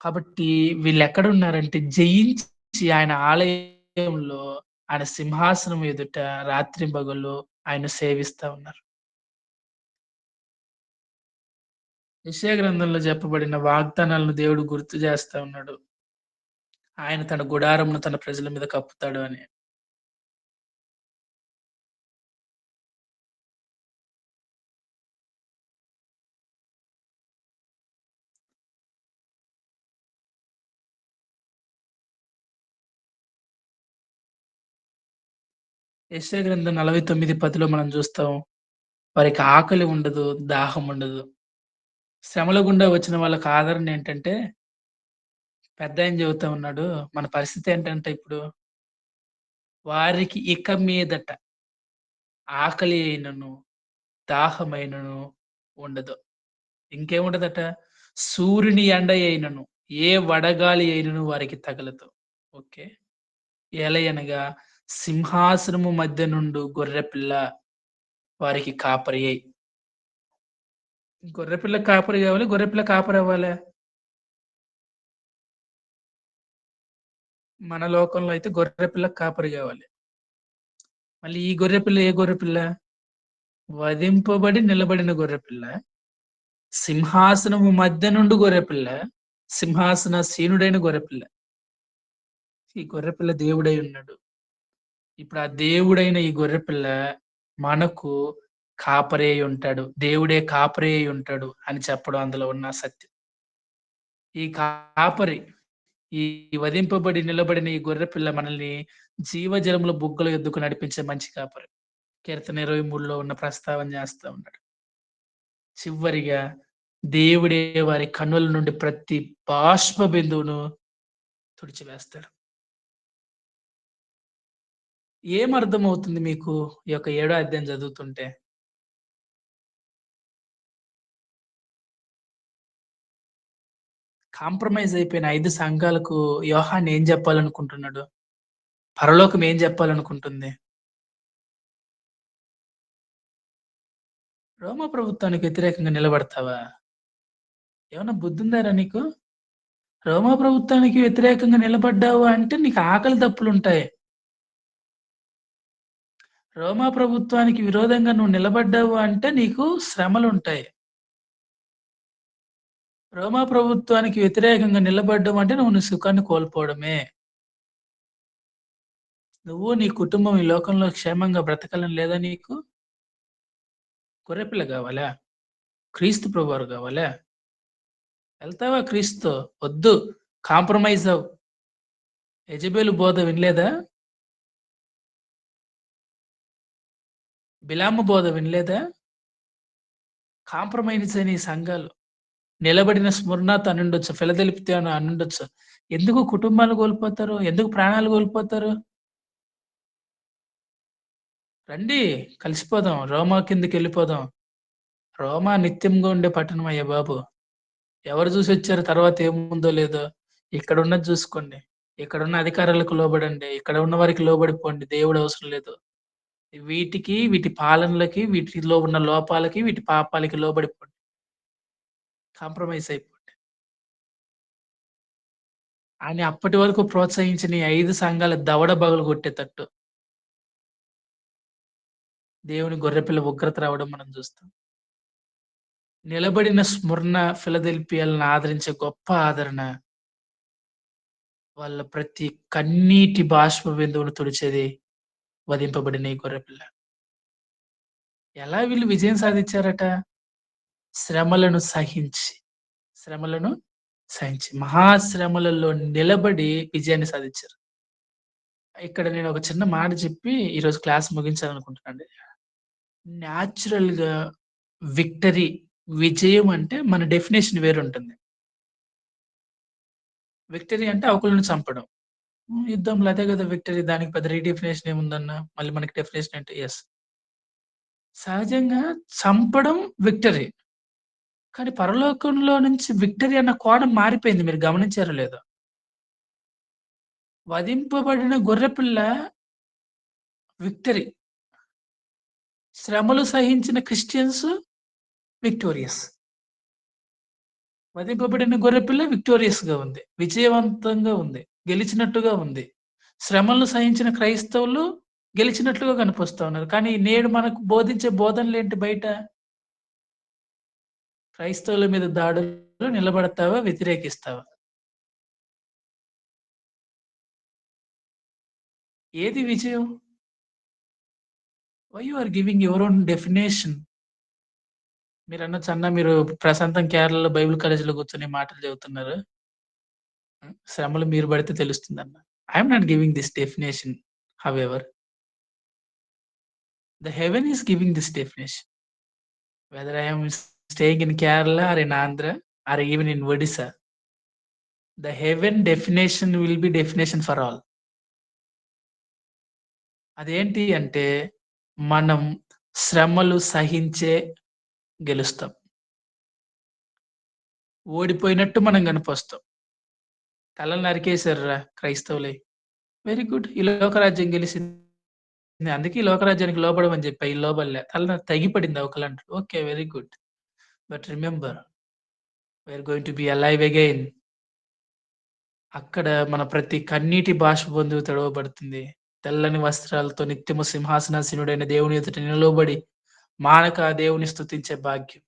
కాబట్టి వీళ్ళు ఎక్కడున్నారంటే జయించి ఆయన ఆలయంలో, ఆయన సింహాసనం ఎదుట రాత్రింబగళ్ళు ఆయన సేవిస్తా ఉన్నారు. యెషయా గ్రంథంలో చెప్పబడిన వాగ్దానాలను దేవుడు గుర్తు చేస్తా ఉన్నాడు. ఆయన తన గుడారమును తన ప్రజల మీద కప్పుతాడు అని. యెషయా గ్రంథం 49:10లో మనం చూస్తాం. వారికి ఆకలి ఉండదు, దాహం ఉండదు. శ్రమల గుండా వచ్చిన వాళ్ళకి ఆదరణ ఏంటంటే, పెద్దాయన చెబుతా ఉన్నాడు, మన పరిస్థితి ఏంటంటే ఇప్పుడు, వారికి ఇక మీదట ఆకలి అయినను, దాహమైనను ఉండదు. ఇంకేముండదట? సూర్యుని ఎండ అయినను, ఏ వడగాలి అయినను వారికి తగలదు. ఓకే. ఎలయనగా సింహాసనము మధ్య నుండు గొర్రెపిల్ల వారికి కాపరి అయి. గొర్రెపిల్ల కాపరి కావాలి, గొర్రెపిల్ల కాపరి అవ్వాలా? మన లోకంలో అయితే గొర్రె పిల్ల కాపరి కావాలి. మళ్ళీ ఈ గొర్రె పిల్ల ఏ గొర్రె పిల్ల? వధింపబడి నిలబడిన గొర్రె పిల్ల, సింహాసనము మధ్య నుండి గొర్రె పిల్ల, సింహాసనాసీనుడైన గొర్రె పిల్ల. ఈ గొర్రె పిల్ల దేవుడై ఉన్నాడు. ఇప్పుడు ఆ దేవుడైన ఈ గొర్రె పిల్ల మనకు కాపరి అయి ఉంటాడు. దేవుడే కాపరి అయి ఉంటాడు అని చెప్పడం అందులో ఉన్న సత్యం. ఈ కాపరి, ఈ వధింపబడి నిలబడిన ఈ గొర్రె పిల్ల మనల్ని జీవజలముల బుగ్గల ఎద్దుకు నడిపించే మంచి కాపరి. కీర్తన 23లో ఉన్న ప్రస్తావన చేస్తా ఉన్నాడు. చివరిగా దేవుడే వారి కన్నుల నుండి ప్రతి బాష్ప బిందువును తుడిచివేస్తాడు. ఏం అర్థమవుతుంది మీకు ఈ యొక్క 7వ అధ్యాయం చదువుతుంటే? కాంప్రమైజ్ అయిపోయిన 5 సంఘాలకు యోహాన్ ఏం చెప్పాలనుకుంటున్నాడు? పరలోకం ఏం చెప్పాలనుకుంటుంది? రోమా ప్రభుత్వానికి వ్యతిరేకంగా నిలబడతావా? ఏమన్నా బుద్ధుందారా నీకు? రోమా ప్రభుత్వానికి వ్యతిరేకంగా నిలబడ్డావు అంటే నీకు ఆకలి దప్పులుంటాయి. రోమా ప్రభుత్వానికి విరోధంగా నువ్వు నిలబడ్డావు అంటే నీకు శ్రమలుంటాయి. రోమా ప్రభుత్వానికి వ్యతిరేకంగా నిలబడ్డం అంటే నువ్వు నీ సుఖాన్ని కోల్పోవడమే. నువ్వు నీ కుటుంబం ఈ లోకంలో క్షేమంగా బ్రతకాలని లేదా నీకు? గొర్రెపిల్ల కావాలా? క్రీస్తు ప్రభువారు కావాలా? వెళ్తావా క్రీస్తుతో? వద్దు, కాంప్రమైజ్ అవ్వు. యెజబెలు బోధ వినలేదా? బిలాము బోధ వినలేదా? కాంప్రమైజ్ అయిన ఈ సంఘాలు నిలబడిన స్మరణతో అనుండొచ్చు, ఫిలదెల్ఫియా అని అనుండొచ్చు. ఎందుకు కుటుంబాలు కోల్పోతారు? ఎందుకు ప్రాణాలు కోల్పోతారు? రండి, కలిసిపోదాం, రోమా కిందకి వెళ్ళిపోదాం. రోమా నిత్యంగా ఉండే పట్టణం అయ్యా బాబు. ఎవరు చూసి వచ్చారు తర్వాత ఏముందో లేదో. ఇక్కడ ఉన్నది చూసుకోండి, ఇక్కడ ఉన్న అధికారులకు లోబడండి, ఇక్కడ ఉన్న వారికి లోబడిపోండి. దేవుడు అవసరం లేదు. వీటికి, వీటి పాలనలకి, వీటిలో ఉన్న లోపాలకి, వీటి పాపాలకి లోబడిపోండి. కాంప్రమైజ్ అయిపోండి. అని అప్పటి వరకు ప్రోత్సహించిన ఈ 5 సంఘాల దవడ బగలు కొట్టేటట్టు దేవుని గొర్రెపిల్ల ఉగ్రత రావడం మనం చూస్తాం. నిలబడిన స్మరణ ఫిలదెల్ఫియాలను ఆదరించే గొప్ప ఆదరణ. వాళ్ళ ప్రతి కన్నీటి బాష్ప బిందువును తుడిచేది వధింపబడిన ఈ గొర్రెపిల్ల. ఎలా వీళ్ళు విజయం సాధించారట? శ్రమలను సహించి, శ్రమలను సహించి మహాశ్రమలలో నిలబడి విజయాన్ని సాధించారు. ఇక్కడ నేను ఒక చిన్న మాట చెప్పి ఈరోజు క్లాస్ ముగించాలనుకుంటున్నాను. న్యాచురల్ గా విక్టరీ, విజయం అంటే మన డెఫినేషన్ వేరుంటుంది. విక్టరీ అంటే అవకులను చంపడం. యుద్ధంలో అదే కదా విక్టరీ. దానికి పెద్ద రీడెఫినేషన్ ఏముందన్నా? మళ్ళీ మనకి డెఫినేషన్ అంటే ఎస్, సహజంగా చంపడం విక్టరీ. కానీ పరలోకంలో నుంచి విక్టరీ అన్న కోణం మారిపోయింది. మీరు గమనించారో లేదో? వధింపబడిన గొర్రెపిల్ల విక్టరీ. శ్రమలు సహించిన క్రిస్టియన్స్ విక్టోరియస్. వధింపబడిన గొర్రెపిల్ల విక్టోరియస్ గా ఉంది, విజయవంతంగా ఉంది, గెలిచినట్టుగా ఉంది. శ్రమలను సహించిన క్రైస్తవులు గెలిచినట్లుగా కనిపిస్తా ఉన్నారు. కానీ నేడు మనకు బోధించే బోధనలు ఏంటి? బయట క్రైస్తవుల మీద దాడులు నిలబడతావా, వ్యతిరేకిస్తావా? ఏది విజయం? Why you are giving your own definition? మీరు అనొచ్చు, అన్న మీరు ప్రశాంతం కేరళలో బైబిల్ కాలేజీలో కూర్చొని మాటలు చెబుతున్నారు, శ్రమలు మీరు పడితే తెలుస్తుంది అన్న. I'm not giving this definition. However, the heaven is giving this definition. Whether I am staying in Kerala or in Andhra or even in Odisha, the heaven definition will be definition for all. అదేంటి అంటే మనం శ్రమలు సహించే గెలుస్తాం. ఓడిపోయినట్టు మనం కనిపిస్తాం. తలలు నరికేశారురా క్రైస్తవులే, వెరీ గుడ్, ఈ లోకరాజ్యం గెలిచింది, అందుకే ఈ లోకరాజ్యానికి లోబడమని చెప్పా. ఈ లోబడలే, తల తగిపడింది అవకలంటాడు. Okay, very good. But remember, we are going to be alive again. అక్కడ మన ప్రతి కన్నీటి బాష్పబిందువు తడవబడుతుంది. తెల్లని వస్త్రాలతో నిత్యము సింహాసనాసీనుడైన దేవుని ఎదుట నిలవబడి మానక ఆ దేవుని స్తుతించే భాగ్యం.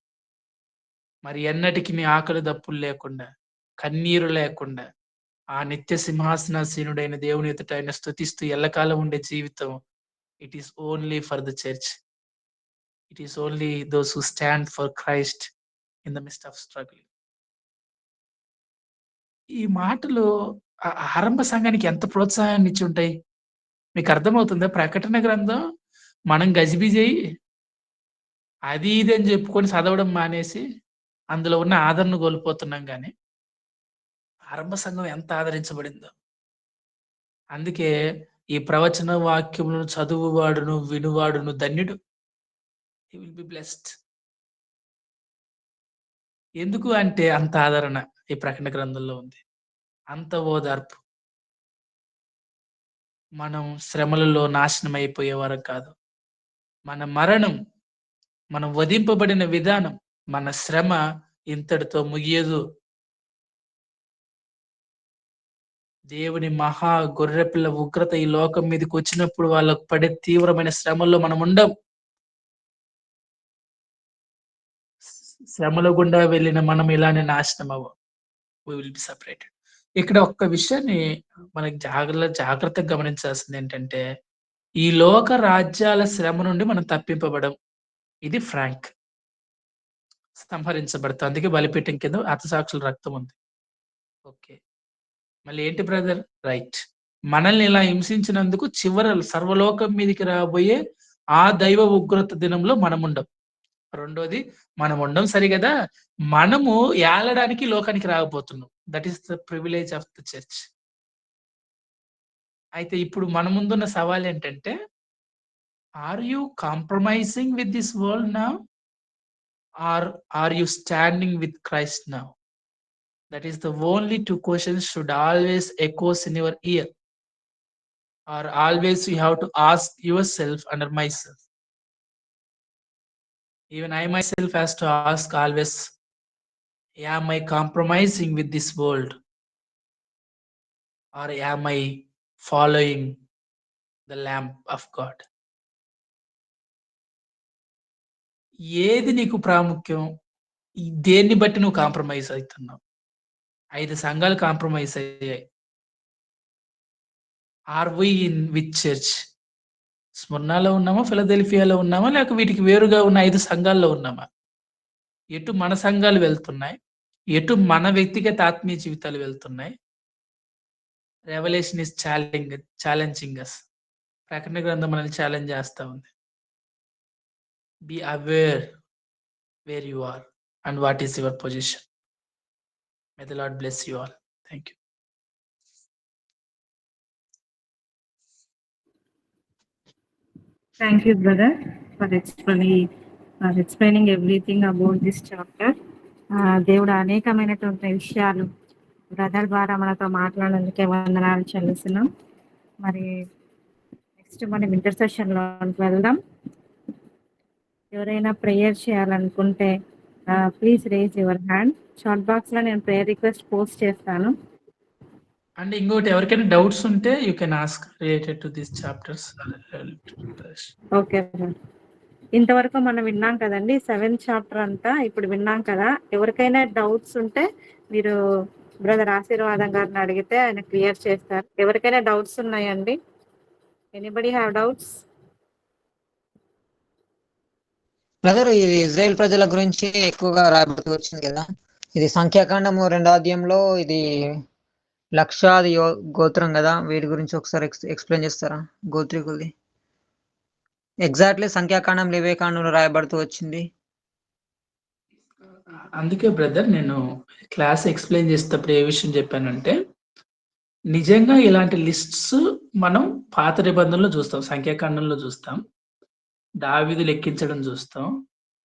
మరి ఎన్నటికి నీ ఆకలి దప్పులు లేకుండా, కన్నీరు లేకుండా ఆ నిత్య సింహాసనాసీనుడైన దేవుని ఎదుట ఆయన స్తుతిస్తూ ఎల్లకాలం ఉండే జీవితం. It is only for the church. It is only those who stand for Christ in the mist of struggle. ఈ మాటలు ఆరంభ సంఘానికి ఎంత ప్రోత్సాహాన్ని ఇచ్చి ఉంటాయి. మీకు అర్థమవుతుందా? ప్రకటన గ్రంథం మనం గజిబిజి అది ఇది అని చెప్పుకొని చదవడం మానేసి అందులో ఉన్న ఆదరణ కోల్పోతున్నాం. కానీ ఆరంభ సంఘం ఎంత ఆదరించబడిందో. అందుకే ఈ ప్రవచన వాక్యములను చదువువాడును వినువాడును ధన్యుడు. He will be blessed. ఎందుకు అంటే అంత ఆదరణ ఈ ప్రకటన గ్రంథంలో ఉంది, అంత ఓదార్పు. మనం శ్రమలలో నాశనం అయిపోయేవారం కాదు. మన మరణం, మనం వధింపబడిన విధానం, మన శ్రమ ఇంతటితో ముగియదు. దేవుని మహా గొర్రెపిల్ల ఉగ్రత ఈ లోకం మీదకి వచ్చినప్పుడు వాళ్ళకు పడే తీవ్రమైన శ్రమల్లో మనం ఉండం. శ్రమల గుండా వెళ్ళిన మనం ఇలానే నాశనం అవ్వం. we will be separated. ఇక్కడ ఒక్క విషయాన్ని మనకి జాగ్రత్తగా గమనించాల్సింది ఏంటంటే, ఈ లోక రాజ్యాల శ్రమ నుండి మనం తప్పింపబడం. ఇది ఫ్రాంక్. సంహరించబడతాం. అందుకే బలిపీఠం కింద హతసాక్షుల రక్తం ఉంది. ఓకే, మళ్ళీ ఏంటి బ్రదర్? రైట్. మనల్ని ఇలా హింసించినందుకు చివర సర్వలోకం మీదకి రాబోయే ఆ దైవ ఉగ్రత దినంలో మనం ఉండం. రెండోది, మనం ఉండం సరిగదా, మనము ఏలడానికి లోకానికి రాకపోతున్నాం. That is the privilege of the church. అయితే ఇప్పుడు మన ముందున్న సవాల్ ఏంటంటే, are you compromising with this world now or are you standing with Christ now? That is the only two questions should always echoes in your ear, or always you have to ask yourself and myself. Even I myself has to ask always, am I compromising with this world, or am I following the Lamb of God? ఏది నీకు ప్రాముఖ్యం? దేన్ని బట్టి నువ్వు కాంప్రమైజ్ అవుతున్నావు? 5 సంఘాలు కాంప్రమైజ్ అయ్యాయి. Are we in which church? స్మరణలో ఉన్నామా, ఫిలదెల్ఫియాలో ఉన్నామా, లేక వీటికి వేరుగా ఉన్న 5 సంఘాల్లో ఉన్నామా? ఎటు మన సంఘాలు వెళ్తున్నాయి, ఎటు మన వ్యక్తిగత ఆత్మీయ జీవితాలు వెళ్తున్నాయి? Revelation is challenging us. ప్రకటన గ్రంథం మనల్ని ఛాలెంజ్ చేస్తా ఉంది. Be aware where you are and what is your position. May the Lord bless you all. Thank you. Thank you, brother, for explaining everything about this chapter. దేవుడు అనేకమైనటువంటి విషయాలు బ్రదర్ ద్వారా మనతో మాట్లాడినందుకే వందనాలు చెల్లిస్తున్నాం. మరి నెక్స్ట్ మనం ఇంటర్సెషన్లోకి వెళ్దాం. ఎవరైనా ప్రేయర్ చేయాలనుకుంటే please raise your hand. Chat బాక్స్లో నేను ప్రేయర్ రిక్వెస్ట్ పోస్ట్ చేస్తాను. అండ్ ఇంకోటి, ఎవరికైనా డౌట్స్ ఉంటే you can ask related to this chapters. Okay, ఇంతవరకు మనం విన్నాం కదండి 7th చాప్టర్ అంతా ఇప్పుడు విన్నాం కదా. ఎవరికైనా డౌట్స్ ఉంటే మీరు బ్రదర్ ఆశీర్వాదం గారిని అడిగితే ఆయన క్లియర్ చేస్తారు. ఎవరికైనా డౌట్స్ ఉన్నాయండి? Anybody have doubts? బ్రదర్, ఇది ఇజ్రాయెల్ ప్రజల గురించి ఎక్కువగా రాబడుతూ వచ్చింది కదా. ఇది సంఖ్యాకాండము 2వ అధ్యాయంలో ఇది లక్షాది గోత్రం కదా. వీటి గురించి ఒకసారి ఎక్స్ప్లెయిన్ చేస్తారా? గోత్రికులది ఎగ్జాక్ట్లీ సంఖ్యాకాండం లేవేకాండంలో రాయబడుతూ వచ్చింది. అందుకే బ్రదర్ నేను క్లాస్ ఎక్స్ప్లెయిన్ చేసేటప్పుడు ఏ విషయం చెప్పానంటే, నిజంగా ఇలాంటి లిస్ట్స్ మనం పాత నిబంధనలో చూస్తాం, సంఖ్యాకాండంలో చూస్తాం, దావీదు లెక్కించడం చూస్తాం.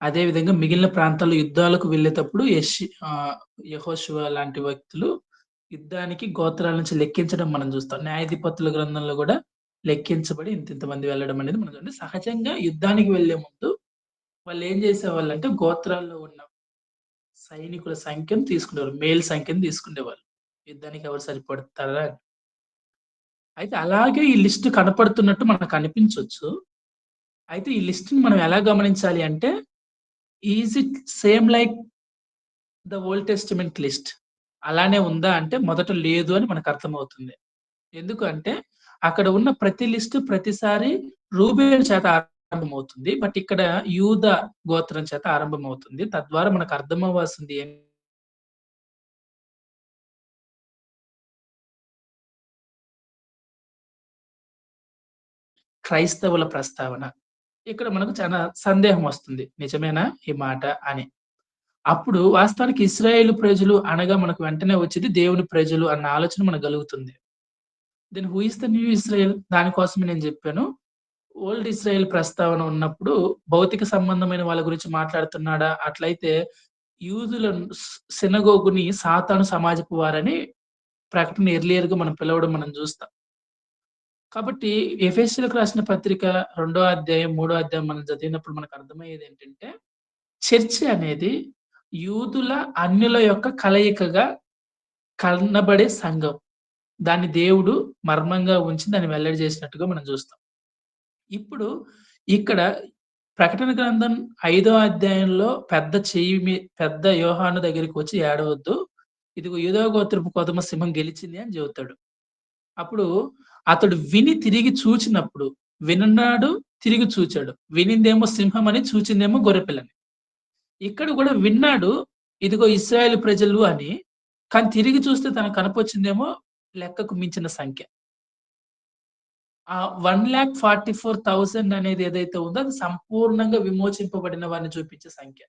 అదే విధంగా మిగిలిన ప్రాంతాల్లో యుద్ధాలకు వెళ్ళేటప్పుడు యెహోషువ లాంటి వ్యక్తులు యుద్ధానికి గోత్రాల నుంచి లెక్కించడం మనం చూస్తాం. న్యాయాధిపతుల గ్రంథంలో కూడా లెక్కించబడి ఇంతమంది వెళ్ళడం అనేది మనం చూడండి. సహజంగా యుద్ధానికి వెళ్లే ముందు వాళ్ళు ఏం చేసేవాళ్ళు అంటే, గోత్రాల్లో ఉన్న సైనికుల సంఖ్యను తీసుకునేవారు, మేల్ సంఖ్యను తీసుకునేవాళ్ళు. యుద్ధానికి ఎవరు సరిపడతారా? అయితే అలాగే ఈ లిస్ట్ కనపడుతున్నట్టు మనకు అనిపించొచ్చు. అయితే ఈ లిస్ట్‌ని మనం ఎలా గమనించాలి అంటే, is it same like the old testament list? అలానే ఉందా అంటే మొదట లేదు అని మనకు అర్థమవుతుంది. ఎందుకు అంటే అక్కడ ఉన్న ప్రతి లిస్ట్ ప్రతిసారి రూబేను చేత ఆరంభమవుతుంది. బట్ ఇక్కడ యూదా గోత్రం చేత ఆరంభమవుతుంది. తద్వారా మనకు అర్థమవ్వాల్సింది క్రైస్తవుల ప్రస్తావన. ఇక్కడ మనకు చాలా సందేహం వస్తుంది. నిజమేనా ఈ మాట అని. అప్పుడు వాస్తవానికి ఇశ్రాయేలు ప్రజలు అనగా మనకు వెంటనే వచ్చేది దేవుని ప్రజలు అన్న ఆలోచన మనకు కలుగుతుంది. Then who is the new Israel? దానికోసమే నేను చెప్పాను. ఓల్డ్ ఇశ్రాయేల్ ప్రస్తావన ఉన్నప్పుడు భౌతిక సంబంధమైన వాళ్ళ గురించి మాట్లాడుతున్నాడా? అట్లయితే యూదుల సినగోగుని సాతాను సమాజపు వారని ప్రకటన ఎర్లియర్‌గా మనం పిలవడం మనం చూస్తాం. కాబట్టి ఎఫెసీయులకు రాసిన పత్రిక 2వ అధ్యాయం, 3వ అధ్యాయం మనం చదివినప్పుడు మనకు అర్థమయ్యేది ఏంటంటే, చర్చ్ అనేది యూదుల, అన్యుల యొక్క కలయికగా కనబడే సంఘం. దాన్ని దేవుడు మర్మంగా ఉంచి దాన్ని వెల్లడి చేసినట్టుగా మనం చూస్తాం. ఇప్పుడు ఇక్కడ ప్రకటన గ్రంథం 5వ అధ్యాయంలో పెద్ద యోహాను దగ్గరికి వచ్చి ఏడవద్దు. ఇదిగో యూదా గోత్రపు కొదమ సింహం గెలిచింది అని చెబుతాడు. అప్పుడు అతడు విని తిరిగి చూచినప్పుడు, వినున్నాడు తిరిగి చూచాడు. వినిందేమో సింహం అని, చూచిందేమో గొర్రెపిల్లని. ఇక్కడ కూడా విన్నాడు, ఇదిగో ఇశ్రాయేలు ప్రజలు అని. కానీ తిరిగి చూస్తే తనకు కనపొచ్చిందేమో లెక్కకు మించిన సంఖ్య. ఆ 1,44,000 అనేది ఏదైతే ఉందో అది సంపూర్ణంగా విమోచింపబడిన వారిని చూపించే సంఖ్య.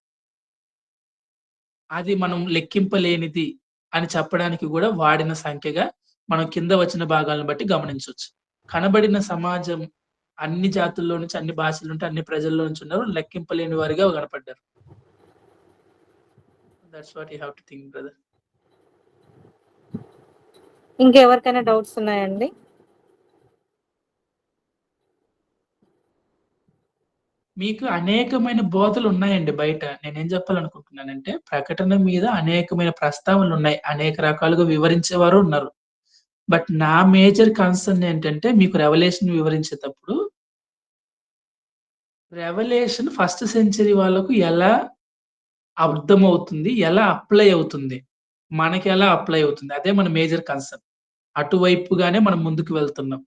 అది మనం లెక్కింపలేనిది అని చెప్పడానికి కూడా వాడిన సంఖ్యగా మనం కింద వచ్చిన భాగాలను బట్టి గమనించొచ్చు. కనబడిన సమాజం అన్ని జాతుల్లో నుంచి, అన్ని భాషల నుండి, అన్ని ప్రజల్లో నుంచి ఉన్నారు. లెక్కింపలేని వారిగా కనపడ్డారు. That's what you have to think brother. ఇంకెవరికైనా డౌట్స్ ఉన్నాయండి? మీకు అనేకమైన బోధలు ఉన్నాయండి బయట. నేనేం చెప్పాలనుకుంటున్నానంటే, ప్రకటన మీద అనేకమైన ప్రస్తావనలు ఉన్నాయి. అనేక రకాలుగా వివరించేవారు ఉన్నారు. బట్ నా మేజర్ కన్సర్న్ ఏంటంటే, మీకు రెవల్యూషన్ వివరించేటప్పుడు రెవల్యూషన్ ఫస్ట్ సెంచరీ వాళ్ళకు ఎలా అర్థమవుతుంది, ఎలా అప్లై అవుతుంది, మనకి ఎలా అప్లై అవుతుంది, అదే మన మేజర్ కన్సర్న్. అటువైపుగానే మనం ముందుకు వెళ్తున్నాం.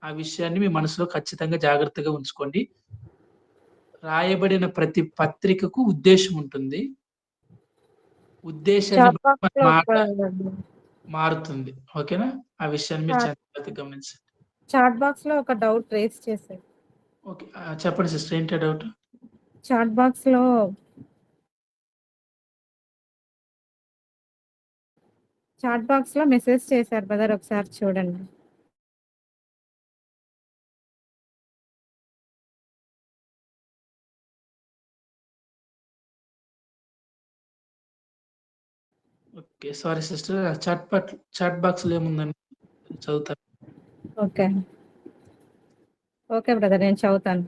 ఆ విషయాన్ని మీ మనసులో ఖచ్చితంగా జాగ్రత్తగా ఉంచుకోండి. రాయబడిన ప్రతి పత్రికకు ఉద్దేశం ఉంటుంది. ఉద్దేశాన్ని చాట్ బట్టి మన బాక్స్ లో మాట మారుతుంది. ఓకేనా? ఆ విషయాన్ని మీరు జాగ్రత్తగా గమనించండి. చాట్ బాక్స్ లో ఒక డౌట్ రేస్ చేశారు. ఓకే. చెప్పండి సిస్టర్, ఏంటి డౌట్? చాట్ బాక్స్ లో మెసేజ్ చేశారు బ్రదర్, ఒకసారి చూడండి. ఓకే. Sorry sister. చాట్ బాక్స్‌లో ఏముందండి? చదువుతాను. ఓకే బ్రదర్, నేను చదువుతాను.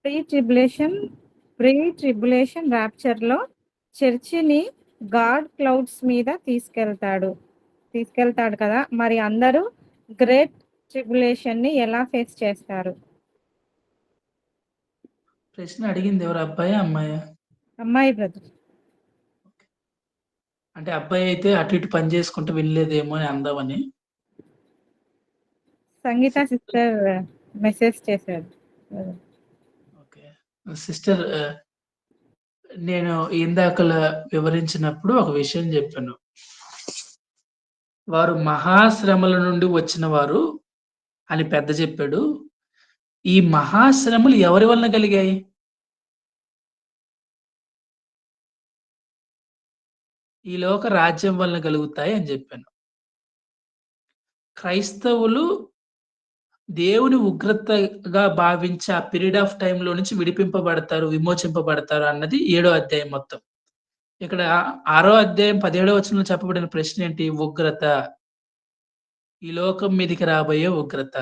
ప్రీ ట్రిబులేషన్ ర్యాప్చర్ లో చర్చిని గాడ్ క్లౌడ్స్ మీద తీసుకెళ్తాడు కదా, మరి అందరూ గ్రేట్ ట్రిబులేషన్ ని ఎలా ఫేస్ చేస్తారు? ప్రశ్న అడిగింది ఎవరు? అబ్బాయా? అమ్మాయా? అమ్మాయి బ్రదర్. అంటే అబ్బాయి అయితే అటు ఇటు పని చేసుకుంటూ వినలేదేమో అని అందామని. సంగీత సిస్టర్ మెసేజ్ చేశారు. ఓకే. సిస్టర్, నేను ఇందాకలా వివరించినప్పుడు ఒక విషయం చెప్పాను. వారు మహాశ్రమల నుండి వచ్చిన వారు అని పెద్ద చెప్పాడు. ఈ మహాశ్రమలు ఎవరి వలన కలిగాయి? ఈ లోక రాజ్యం వలన కలుగుతాయి అని చెప్పాను. క్రైస్తవులు దేవుని ఉగ్రతగా భావించే ఆ పీరియడ్ ఆఫ్ టైంలో నుంచి విడిపింపబడతారు, విమోచింపబడతారు అన్నది 7వ అధ్యాయం మొత్తం. ఇక్కడ 6వ అధ్యాయం 17వ వచనంలో చెప్పబడిన ప్రశ్న ఏంటి? ఉగ్రత. ఈ లోకం మీదికి రాబోయే ఉగ్రత.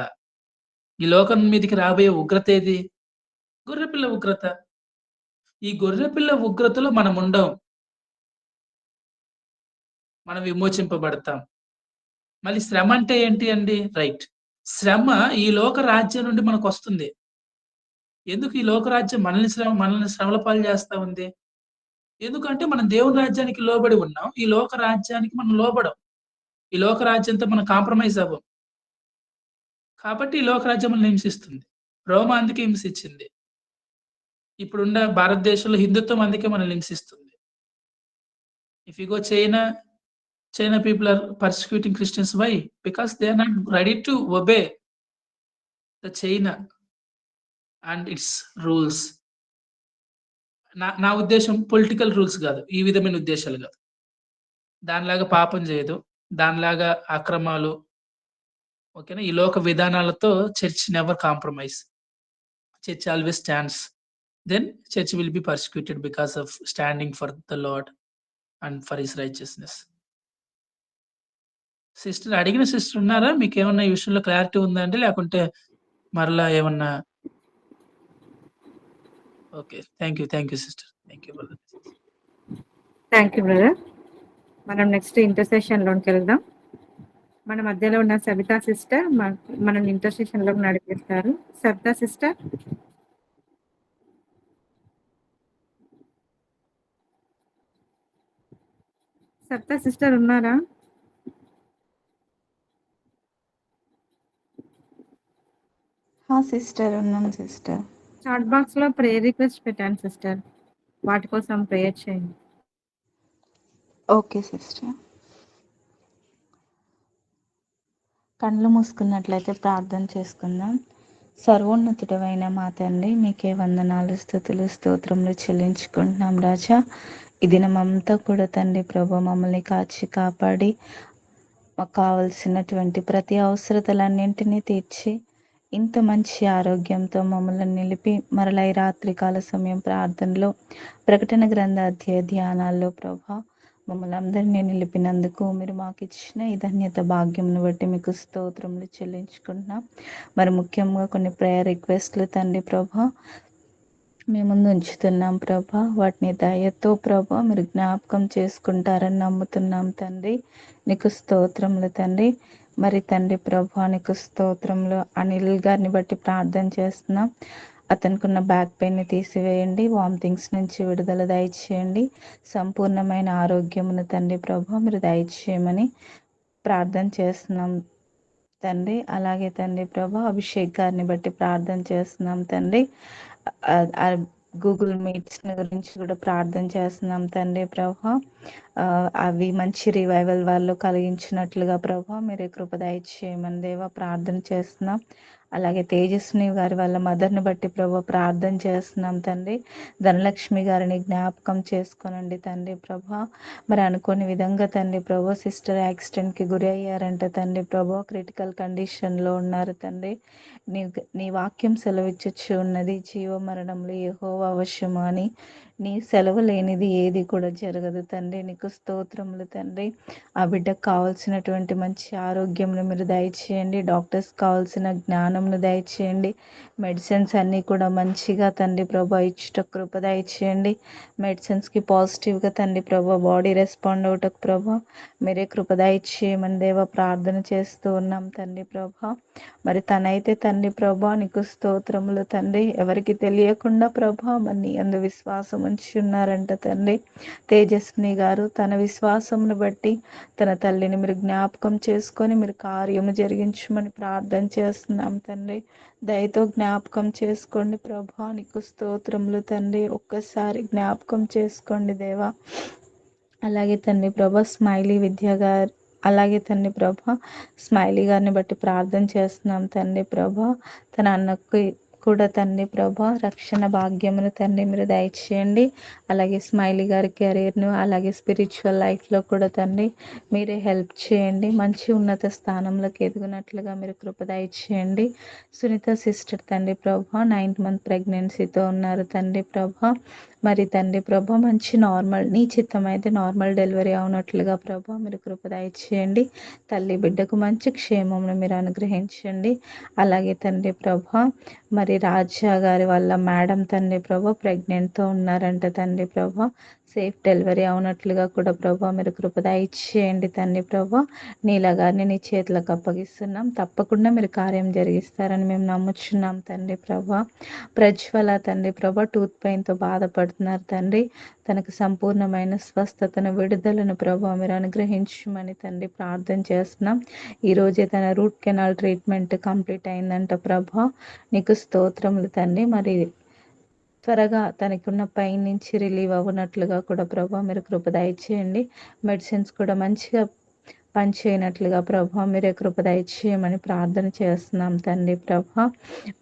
ఈ లోకం మీదికి రాబోయే ఉగ్రత ఏది? గొర్రెపిల్ల ఉగ్రత. ఈ గొర్రెపిల్ల ఉగ్రతలో మనం ఉండం. మనం విమోచింపబడతాం. మళ్ళీ శ్రమ అంటే ఏంటి అండి? రైట్. శ్రమ ఈ లోక రాజ్యం నుండి మనకొస్తుంది. ఎందుకు ఈ లోక రాజ్యం మనల్ని శ్రమల పాలు చేస్తా ఉంది? ఎందుకంటే మనం దేవుని రాజ్యానికి లోబడి ఉన్నాం. ఈ లోక రాజ్యానికి మనం లోబడం. ఈ లోక రాజ్యంతో మనం కాంప్రమైజ్ అవ్వం. కాబట్టి ఈ లోక రాజ్యం మనల్ని హింసిస్తుంది. రోమా అందుకే హింసించింది. ఇప్పుడున్న భారతదేశంలో హిందుత్వం అందుకే మనల్ని హింసిస్తుంది. If you go China people are persecuting Christians. Why? Because they are not ready to obey the China and its rules. నా ఉద్దేశం పొలిటికల్ రూల్స్ కాదు, ఈ విధమైన ఉద్దేశాలు కాదు. దానిలాగా పాపం చేయదు, దానిలాగా అక్రమాలు, ఓకేనా, ఈ లోక విధానాలతో church never compromise. Church always stands. Then church will be persecuted because of standing for the Lord and for his righteousness. Sister అడిగిన సిస్టర్ ఉన్నారా? మీకు ఏమన్నా ఈ విషయంలో క్లారిటీ ఉందా అండి? లేకుంటే మరలా ఏమన్నా? Okay, thank you sister. Thank you brother. Thank you brother. మనం నెక్స్ట్ ఇంటర్సెషన్ లోకి వెళ్దాం. మన మధ్యలో ఉన్న సబితా సిస్టర్ మనం ఇంటర్సెషన్ లోకి నడిపిస్తారు. సబితా సిస్టర్, ఉన్నారా? సిస్టర్ ఉన్నాను సిస్టర్. చాట్ బాక్స్ లో ప్రేయర్ రిక్వెస్ట్ పెట్టాను సిస్టర్, వాటి కోసం ప్రేయర్ చేయండి. Okay sister. కళ్ళు మూసుకున్నట్లయితే ప్రార్థన చేసుకుందాం. సర్వోన్నతుడైన మా తండ్రి, మీకే వందనాలు, స్తుతులు, స్తోత్రములు చెల్లించుకుంటున్నాం రాజా. ఈ దినమంతా కూడా తండ్రి ప్రభు మమ్మల్ని కాచి కాపాడి మాకు కావలసినటువంటి ప్రతి అవసరతలన్నింటినీ తీర్చి ఇంత మంచి ఆరోగ్యంతో మమ్మల్ని నిలిపి మరలా ఈ రాత్రికాల సమయం ప్రార్థనలో, ప్రకటన గ్రంథ అధ్యాయ ధ్యానాల్లో ప్రభా మమ్మల్ని అందరినీ నిలిపినందుకు మీరు మాకు ఇచ్చిన ఈ ధన్యత భాగ్యంను బట్టి మీకు స్తోత్రములు చెల్లించుకుంటున్నాం. మరి ముఖ్యంగా కొన్ని ప్రేయర్ రిక్వెస్ట్లు తండ్రి ప్రభా మేము ముందు ఉంచుతున్నాం ప్రభా. వాటిని దయతో ప్రభా మీరు జ్ఞాపకం చేసుకుంటారని నమ్ముతున్నాం తండ్రి. నీకు స్తోత్రములు తండ్రి. మరి తండ్రి ప్రభా నీకు స్తోత్రములు. అనిల్ గారిని బట్టి ప్రార్థన చేస్తున్నాం. అతనికి ఉన్న బ్యాక్ పెయిన్ని తీసివేయండి, వామిటింగ్స్ నుంచి విడుదల దయచేయండి, సంపూర్ణమైన ఆరోగ్యమును తండ్రి ప్రభా మీరు దయచేయమని ప్రార్థన చేస్తున్నాం తండ్రి. అలాగే తండ్రి ప్రభా అభిషేక్ గారిని బట్టి ప్రార్థన చేస్తున్నాం తండ్రి. గూగుల్ మీట్స్ గురించి కూడా ప్రార్థన చేస్తున్నాం తండ్రి ప్రభా. అవి మంచి రివైవల్ వాళ్ళు కలిగించినట్లుగా ప్రభా మీరే కృప దయచేయమని దేవా ప్రార్థన చేస్తున్నాం. అలాగే తేజస్విని గారి వాళ్ళ మదర్ని బట్టి ప్రభా ప్రార్థన చేస్తున్నాం తండ్రి. ధనలక్ష్మి గారిని జ్ఞాపకం చేసుకోనండి తండ్రి ప్రభా. మరి అనుకోని విధంగా తండ్రి ప్రభా సిస్టర్ యాక్సిడెంట్కి గురి అయ్యారంట తండ్రి ప్రభా. క్రిటికల్ కండిషన్లో ఉన్నారు తండ్రి. నీ వాక్యం సెలవిచ్చొచ్చు ఉన్నది, జీవ మరణంలో యెహోవా వశము అని. నీ సెలవు లేనిది ఏది కూడా జరగదు తండ్రి. నీకు స్తోత్రములు తండ్రి. ఆ బిడ్డకు కావాల్సినటువంటి మంచి ఆరోగ్యంను మీరు దయచేయండి. డాక్టర్స్ కావాల్సిన జ్ఞానంను దయచేయండి. మెడిసిన్స్ అన్నీ కూడా మంచిగా తండ్రి ప్రభా ఇచ్చుటకు కృప దయచేయండి. మెడిసిన్స్కి పాజిటివ్గా తండ్రి ప్రభా బాడీ రెస్పాండ్ అవుటకు ప్రభా మీరే కృప దయచేయమని దేవా ప్రార్థన చేస్తూ ఉన్నాం తండ్రి ప్రభా. మరి తనైతే తండ్రి ప్రభా నీకు స్తోత్రములు తండ్రి. ఎవరికి తెలియకుండా ప్రభా మరి నీ అందు విశ్వాసం ఉంచి ఉన్నారంట తండ్రి. తేజస్విని గారు తన విశ్వాసమును బట్టి తన తల్లిని మీరు జ్ఞాపకం చేసుకొని మీరు కార్యము జరిగించమని ప్రార్థన చేస్తున్నాం తండ్రి. దయతో జ్ఞాపకం చేసుకోండి ప్రభా. నీకు స్తోత్రములు తండ్రి. ఒక్కసారి జ్ఞాపకం చేసుకోండి దేవా. అలాగే తండ్రి ప్రభా స్మైలీ విద్య గారు, అలాగే తండ్రి ప్రభా స్మైలీ గారిని బట్టి ప్రార్థన చేస్తున్నాం తండ్రి ప్రభా. తన అన్నకు కూడా తండ్రి ప్రభా రక్షణ భాగ్యమును తండ్రి మీరు దయచేయండి. అలాగే స్మైలీ గారి కెరీర్ను, అలాగే స్పిరిచువల్ లైఫ్లో కూడా తండ్రి మీరే హెల్ప్ చేయండి. మంచి ఉన్నత స్థానంలోకి ఎదుగునట్లుగా మీరు కృప దయచేయండి. సునీత సిస్టర్ తండ్రి ప్రభా 9th month ప్రెగ్నెన్సీతో ఉన్నారు తండ్రి ప్రభా. మరి తండ్రి ప్రభా మంచి నార్మల్, నీ చిత్తం అయితే నార్మల్ డెలివరీ అవునట్లుగా ప్రభా మీరు కృప దయచేయండి. తల్లి బిడ్డకు మంచి క్షేమమును మీరు అనుగ్రహించండి. అలాగే తండ్రి ప్రభా మరి మరి రాజా గారి వాళ్ళ మేడం తండ్రి ప్రభా ప్రెగ్నెంట్తో ఉన్నారంట తండ్రి ప్రభా, సేఫ్ డెలివరీ అవునట్లుగా కూడా ప్రభా మీరు కృప దయచేయండి తండ్రి ప్రభా. నీలా గారిని నీ చేతులకు అప్పగిస్తున్నాం, తప్పకుండా మీరు కార్యం జరిగిస్తారని మేము నమ్ముచున్నాం తండ్రి ప్రభా. ప్రజ్వల తండ్రి ప్రభా టూత్ పెయిన్తో బాధపడుతున్నారు తండ్రి, తనకు సంపూర్ణమైన స్వస్థతను విడుదలను ప్రభా మీరు అనుగ్రహించమని తండ్రి ప్రార్థన చేస్తున్నాం. ఈరోజే తన రూట్ కెనాల్ ట్రీట్మెంట్ కంప్లీట్ అయిందంట ప్రభా, నీకు స్తోత్రములు తండ్రి. మరి త్వరగా తనకి ఉన్న పెయిన్ నుంచి రిలీవ్ అవ్వనట్లుగా కూడా ప్రభా మీరు కృప దయచేయండి. మెడిసిన్స్ కూడా మంచిగా పనిచేయనట్లుగా ప్రభా మీరే కృప దయచేయమని ప్రార్థన చేస్తున్నాం తండ్రి ప్రభా.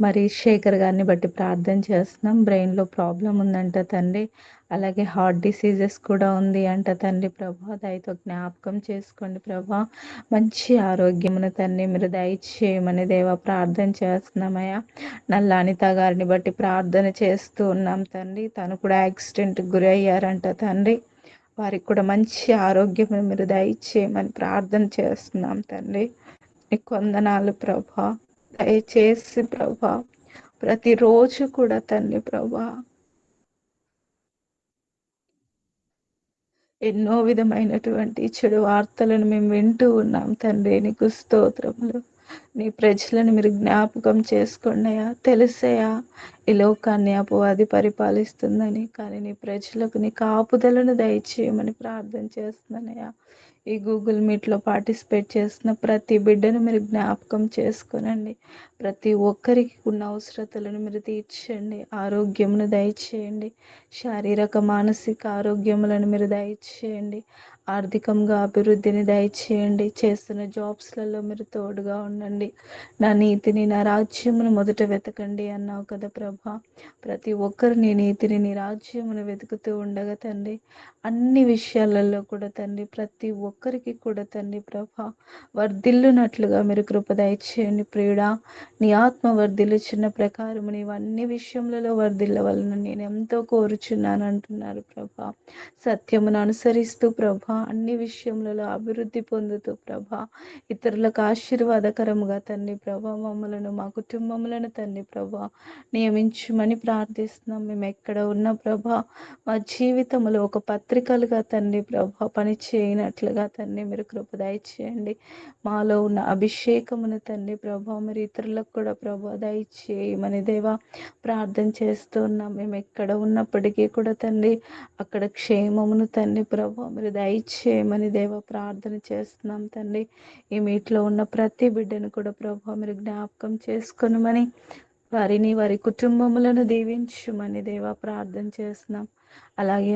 మరి శేఖర్ గారిని బట్టి ప్రార్థన చేస్తున్నాం, బ్రెయిన్లో ప్రాబ్లం ఉందంట తండ్రి, అలాగే హార్ట్ డిసీజెస్ కూడా ఉంది అంట తండ్రి ప్రభా. దయతో జ్ఞాపకం చేసుకోండి ప్రభా, మంచి ఆరోగ్యమును తండ్రి మీరు దయచేయమని దేవా ప్రార్థన చేస్తున్నామయ్యా. నల్ల అనిత గారిని బట్టి ప్రార్థన చేస్తూ ఉన్నాం తండ్రి, తను కూడా యాక్సిడెంట్కి గురి అయ్యారంట తండ్రి, వారికి కూడా మంచి ఆరోగ్యం మీరు దయచేయమని ప్రార్థన చేస్తున్నాం తండ్రి. నీకు వందనాలు ప్రభా, దయచేసి ప్రభా ప్రతిరోజు కూడా తండ్రి ప్రభా ఎన్నో విధమైనటువంటి చెడు వార్తలను మేము వింటూ ఉన్నాం తండ్రి, నీకు స్తోత్రములు. నీ ప్రజలను మీరు జ్ఞాపకం చేసుకోండియా. తెలుసయా ఈ లోకాన్ని అపవాది పరిపాలిస్తుందని, కానీ నీ ప్రజలకు నీ కాపుదలను దయచేయమని ప్రార్థన చేస్తున్నానయ్యా. ఈ గూగుల్ మీట్లో పార్టిసిపేట్ చేస్తున్న ప్రతి బిడ్డను మీరు జ్ఞాపకం చేసుకోనండి, ప్రతి ఒక్కరికి ఉన్న అవసరతలను మీరు తీర్చండి, ఆరోగ్యమును దయచేయండి, శారీరక మానసిక ఆరోగ్యములను మీరు దయచేయండి, ఆర్థికంగా అభివృద్ధిని దయచేయండి, చేస్తున్న జాబ్స్లలో మీరు తోడుగా ఉండండి. నా నీతిని నా రాజ్యమును మొదట వెతకండి అన్నావు కదా ప్రభా. ప్రతి ఒక్కరు నీ నీతిని నీ రాజ్యమును వెతుకుతూ ఉండగా తండ్రి అన్ని విషయాలలో కూడా తండ్రి ప్రతి ఒక్కరికి కూడా తండ్రి ప్రభా వర్ధిల్లునట్లుగా మీరు కృప దయచేయండి ప్రియుడా. నీ ఆత్మ వర్ధిల్లుచున్న ప్రకారము నీవు అన్ని విషయములలో వర్ధిల్లవలను నేను ఎంతో కోరుచున్నాను అంటున్నారు ప్రభా. సత్యమును అనుసరిస్తూ ప్రభా అన్ని విషయములలో అభివృద్ధి పొందుతూ ప్రభా ఇతరులకు ఆశీర్వాదకరముగా తండ్రి ప్రభా మమ్మలను మా కుటుంబములను తండ్రి ప్రభా నియమించుమని ప్రార్థిస్తున్నాం. మేము ఎక్కడ ఉన్న ప్రభా మా జీవితంలో ఒక పత్రికలుగా తండ్రి ప్రభా పని చేయనట్లుగా తండ్రి మీరు కృప దయచేయండి. మాలో ఉన్న అభిషేకమును తండ్రి ప్రభా మరి ఇతరులకు కూడా ప్రభా దయచేయమని దేవా ప్రార్థన చేస్తున్నాం. మేము ఎక్కడ ఉన్నప్పటికీ కూడా తండ్రి అక్కడ క్షేమమును తండ్రి ప్రభా మీరు దయచేయమని దేవా ప్రార్థన చేస్తున్నాం తండ్రి. ఈ మీట్లో ఉన్న ప్రతి బిడ్డను కూడా ప్రభా మీరు జ్ఞాపకం చేసుకొనమని వారిని వారి కుటుంబములను దీవించుమని దేవా ప్రార్థన చేస్తున్నాం. అలాగే